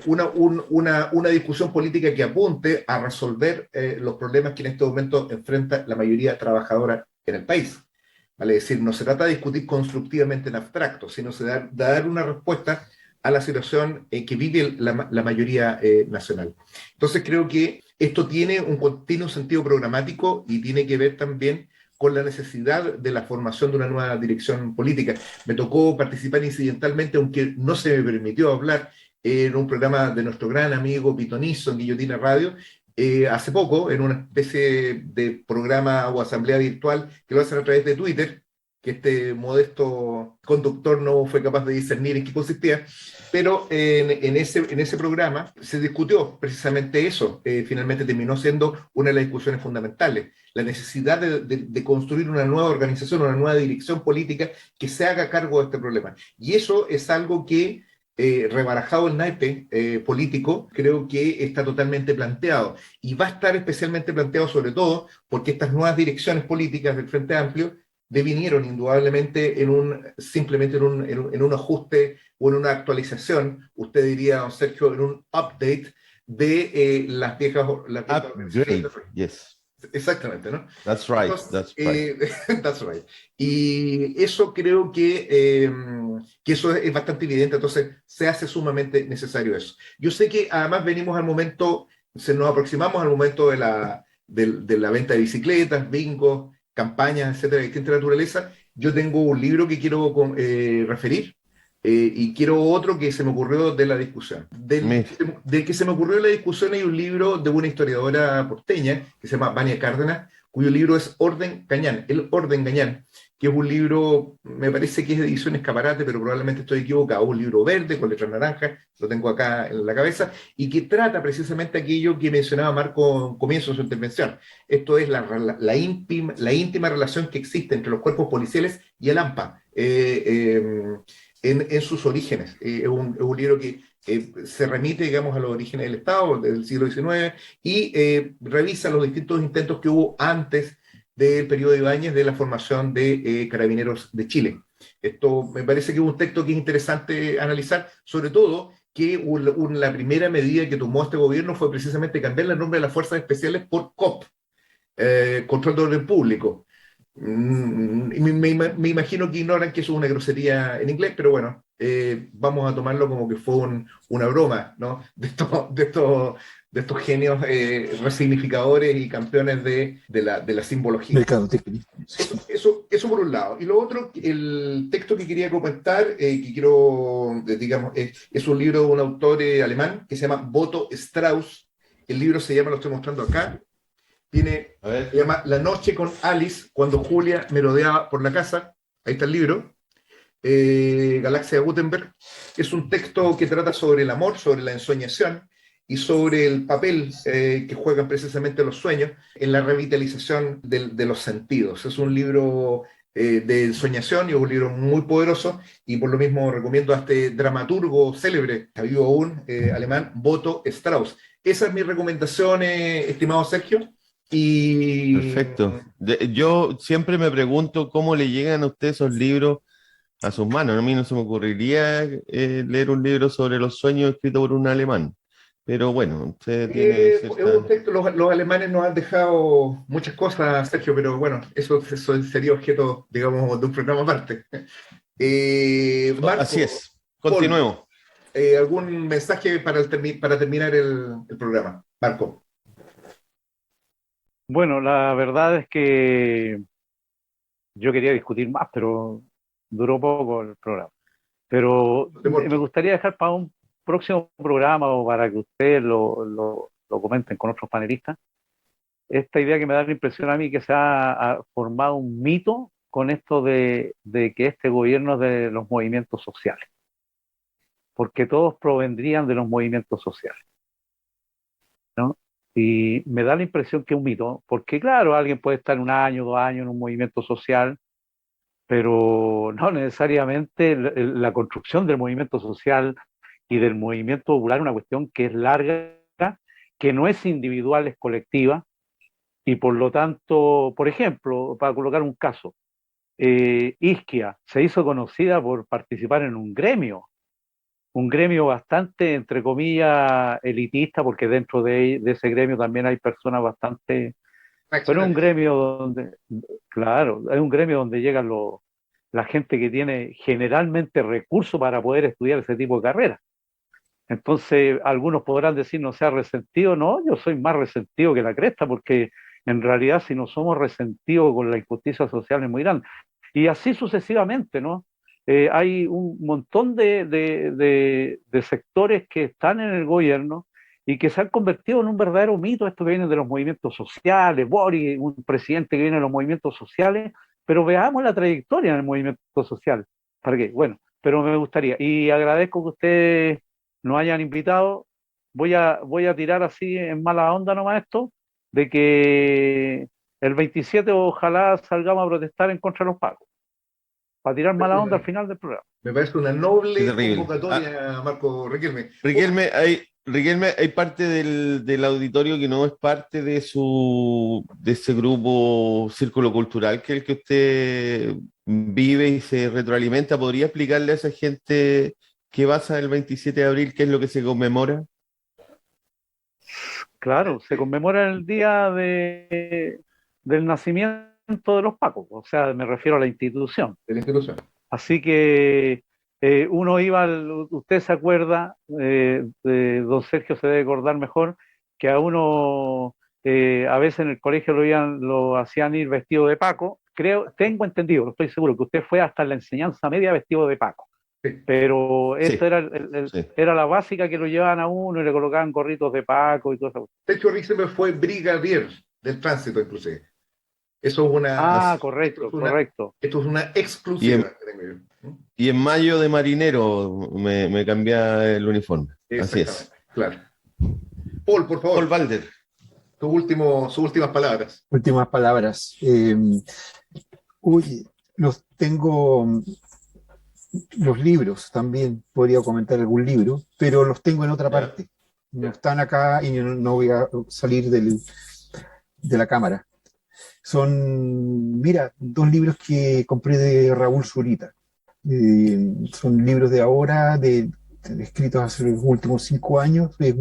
una discusión política que apunte a resolver los problemas que en este momento enfrenta la mayoría trabajadora en el país. ¿Vale? Es decir, no se trata de discutir constructivamente en abstracto, sino de dar una respuesta a la situación que vive la mayoría nacional. Entonces creo que esto tiene un sentido programático y tiene que ver también con la necesidad de la formación de una nueva dirección política. Me tocó participar incidentalmente, aunque no se me permitió hablar, en un programa de nuestro gran amigo Pitonizo en Guillotina Radio, hace poco en una especie de programa o asamblea virtual que lo hacen a través de Twitter, que este modesto conductor no fue capaz de discernir en qué consistía, pero en ese programa se discutió precisamente eso. Finalmente terminó siendo una de las discusiones fundamentales, la necesidad de construir una nueva organización, una nueva dirección política que se haga cargo de este problema. Y eso es algo que rebarajado el naipe político, creo que está totalmente planteado. Y va a estar especialmente planteado sobre todo porque estas nuevas direcciones políticas del Frente Amplio devinieron indudablemente simplemente en un ajuste o en una actualización, usted diría, don Sergio, en un update de las viejas Upgrade, yes. Exactamente, ¿no? That's right, Entonces, that's right. that's right. Y eso creo que eso es bastante evidente, entonces se hace sumamente necesario eso. Yo sé que además venimos al momento, nos aproximamos al momento de la venta de bicicletas, bingos, campañas, etcétera, de distinta naturaleza. Yo tengo un libro que quiero referir, y quiero otro que se me ocurrió de la discusión. Del que se me ocurrió en la discusión hay un libro de una historiadora porteña que se llama Vania Cárdenas, cuyo libro es Orden Gañán, El Orden Gañán, que es un libro, me parece que es de edición Escaparate, pero probablemente estoy equivocado, un libro verde con letras naranjas, lo tengo acá en la cabeza, y que trata precisamente aquello que mencionaba Marco en comienzo de su intervención. Esto es la íntima relación que existe entre los cuerpos policiales y el AMPA. En sus orígenes. Es un libro que se remite, digamos, a los orígenes del Estado, del siglo XIX, y revisa los distintos intentos que hubo antes del periodo de Ibáñez de la formación de Carabineros de Chile. Esto me parece que es un texto que es interesante analizar, sobre todo que la primera medida que tomó este gobierno fue precisamente cambiar el nombre de las Fuerzas Especiales por COP, Control de Orden Público. Me imagino que ignoran que eso es una grosería en inglés, pero bueno, vamos a tomarlo como que fue una broma, ¿no? De estos genios resignificadores y campeones de la simbología. Mercadotecnia. Eso por un lado. Y lo otro, el texto que quería comentar, que quiero, digamos, es un libro de un autor alemán que se llama Boto Strauss. El libro se llama, lo estoy mostrando acá, se llama La noche con Alice, cuando Julia merodeaba por la casa. Ahí está el libro. Galaxia de Gutenberg. Es un texto que trata sobre el amor, sobre la ensoñación y sobre el papel que juegan precisamente los sueños en la revitalización de los sentidos. Es un libro de ensoñación y es un libro muy poderoso, y por lo mismo recomiendo a este dramaturgo célebre, está vivo aún, alemán, Boto Strauss. Esa es mi recomendación, estimado Sergio. Perfecto. Yo siempre me pregunto cómo le llegan a usted esos libros a sus manos. A mí no se me ocurriría leer un libro sobre los sueños escrito por un alemán. Pero bueno, usted tiene Es un texto, los alemanes nos han dejado muchas cosas, Sergio, pero bueno, eso sería objeto, digamos, de un programa aparte. Marco, así es. Continuemos. ¿Algún mensaje para terminar el programa? Marco. Bueno, la verdad es que yo quería discutir más, pero duró poco el programa. Pero me gustaría dejar para un próximo programa o para que ustedes lo comenten con otros panelistas, esta idea que me da la impresión a mí que se ha formado un mito con esto de que este gobierno es de los movimientos sociales, porque todos provendrían de los movimientos sociales, ¿no? Y me da la impresión que es un mito, porque claro, alguien puede estar 1 año, 2 años en un movimiento social, pero no necesariamente la construcción del movimiento social y del movimiento popular es una cuestión que es larga, que no es individual, es colectiva, y por lo tanto, por ejemplo, para colocar un caso, Isquia se hizo conocida por participar en un gremio bastante, entre comillas, elitista, porque dentro de ese gremio también hay personas bastante... Pero es un gremio donde, claro, es un gremio donde llegan la gente que tiene generalmente recursos para poder estudiar ese tipo de carreras. Entonces, algunos podrán decir, no sea resentido. No, yo soy más resentido que la cresta, porque en realidad si no somos resentidos con la injusticia social es muy grande. Y así sucesivamente, ¿no? Hay un montón de sectores que están en el gobierno y que se han convertido en un verdadero mito, esto que viene de los movimientos sociales, Boric, un presidente que viene de los movimientos sociales, pero veamos la trayectoria en el movimiento social. ¿Para qué? Bueno, pero me gustaría, y agradezco que ustedes nos hayan invitado. Voy a tirar así en mala onda nomás esto, de que el 27 ojalá salgamos a protestar en contra de los pagos, para tirar mala onda al final del programa. Me parece una Qué noble terrible. convocatoria, Marco Riquelme. Riquelme, hay parte del auditorio que no es parte de ese grupo Círculo Cultural, que es el que usted vive y se retroalimenta. ¿Podría explicarle a esa gente qué pasa el 27 de abril, qué es lo que se conmemora? Claro, se conmemora el día del nacimiento de los Pacos, o sea, me refiero a la institución. De la institución. Así que uno iba, usted se acuerda, don Sergio se debe acordar mejor, que a uno a veces en el colegio lo hacían ir vestido de Paco. Tengo entendido, no estoy seguro, que usted fue hasta la enseñanza media vestido de Paco. Sí. Pero Sí, esto sí. era la básica, que lo llevaban a uno y le colocaban gorritos de Paco y todo eso. Sergio Riquelme fue brigadier del tránsito, inclusive. Eso es una. Correcto, Esto es una, correcto. Esto es una exclusiva que tengo yo. Y en mayo de marinero me cambié el uniforme. Así es. Claro. Paul, por favor. Paul Balder. Sus últimas palabras. Últimas palabras. Tengo los libros, también podría comentar algún libro, pero los tengo en otra parte. No están acá y no voy a salir de la cámara. Son, mira, 2 libros que compré de Raúl Zurita. Son libros de ahora, escritos hace los últimos 5 años. Es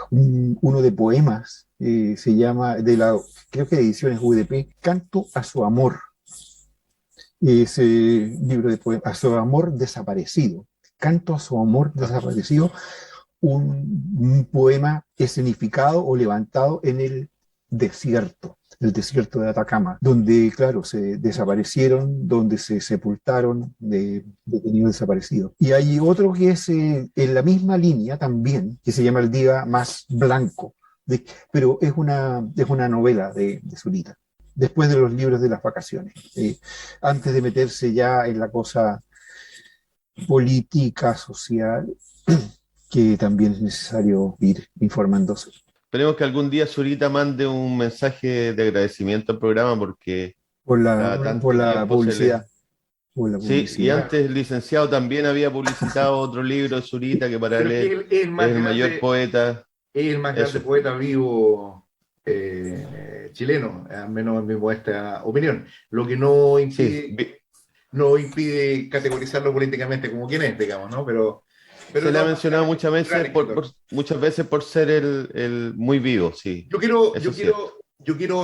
uno de poemas, se llama, creo que de ediciones UDP, Canto a su amor. Ese libro de poemas, a su amor desaparecido. Canto a su amor desaparecido, un poema escenificado o levantado en el desierto de Atacama, donde, claro, se desaparecieron, donde se sepultaron detenidos desaparecidos. Y hay otro que es en la misma línea también, que se llama El Día Más Blanco, pero es una novela de Zurita, después de los libros de las vacaciones, antes de meterse ya en la cosa política, social, que también es necesario ir informándose. Esperemos que algún día Zurita mande un mensaje de agradecimiento al programa, porque Por cada la tanto publicidad. Sí, y antes el licenciado también había publicitado otro libro de Zurita, que para él es el mayor poeta. Es el más grande poeta vivo chileno, al menos en mi modesta opinión. Lo que no impide categorizarlo políticamente como quien es, digamos, ¿no? Pero se le ha mencionado muchas veces por ser el muy vivo, sí. Yo quiero,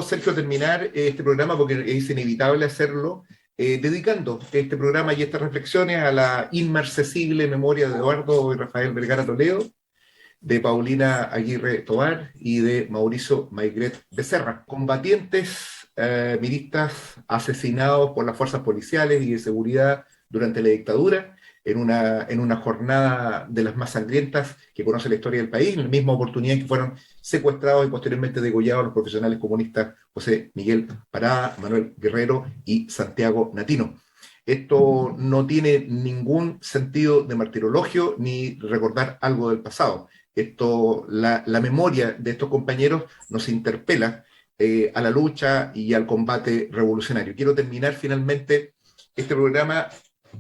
Sergio, terminar este programa, porque es inevitable hacerlo, dedicando este programa y estas reflexiones a la inmarcesible memoria de Eduardo y Rafael Vergara Toledo, de Paulina Aguirre Tobar y de Mauricio Maigret Becerra, combatientes militas asesinados por las fuerzas policiales y de seguridad durante la dictadura, en una jornada de las más sangrientas que conoce la historia del país, en la misma oportunidad en que fueron secuestrados y posteriormente degollados los profesionales comunistas José Miguel Parada, Manuel Guerrero y Santiago Natino. Esto no tiene ningún sentido de martirologio ni recordar algo del pasado. La memoria de estos compañeros nos interpela a la lucha y al combate revolucionario. Quiero terminar finalmente este programa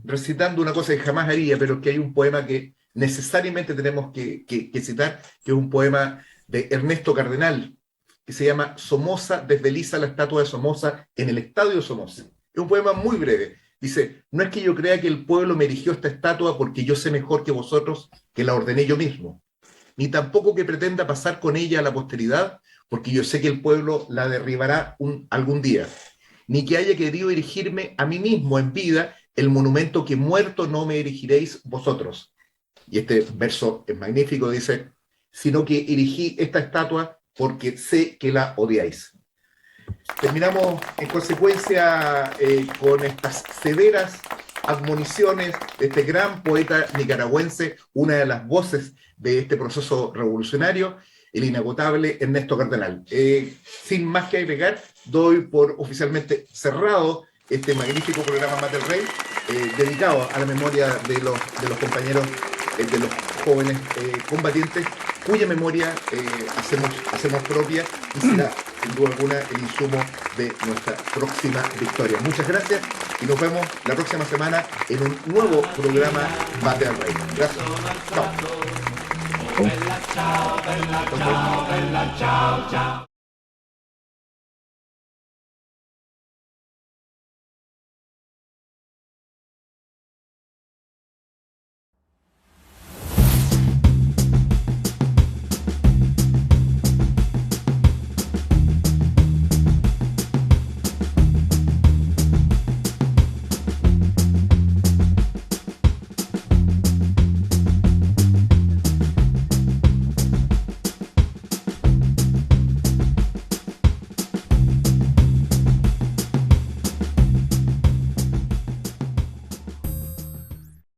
recitando una cosa que jamás haría, pero que hay un poema que necesariamente tenemos que citar, que es un poema de Ernesto Cardenal, que se llama Somoza desveliza la estatua de Somoza en el estadio Somoza. Es un poema muy breve. Dice: no es que yo crea que el pueblo me erigió esta estatua porque yo sé mejor que vosotros que la ordené yo mismo, ni tampoco que pretenda pasar con ella a la posteridad porque yo sé que el pueblo la derribará algún día, ni que haya querido erigirme a mí mismo en vida el monumento que muerto no me erigiréis vosotros. Y este verso es magnífico, dice: sino que erigí esta estatua porque sé que la odiáis. Terminamos en consecuencia con estas severas admoniciones de este gran poeta nicaragüense, una de las voces de este proceso revolucionario, el inagotable Ernesto Cardenal. Sin más que agregar, doy por oficialmente cerrado este magnífico programa Mate el Rey, dedicado a la memoria de los compañeros, de los jóvenes combatientes, cuya memoria hacemos propia y será, sin duda alguna, el insumo de nuestra próxima victoria. Muchas gracias y nos vemos la próxima semana en un nuevo programa Mate al Rey. Gracias. Chao. Bella ciao, bella ciao, bella ciao, ciao.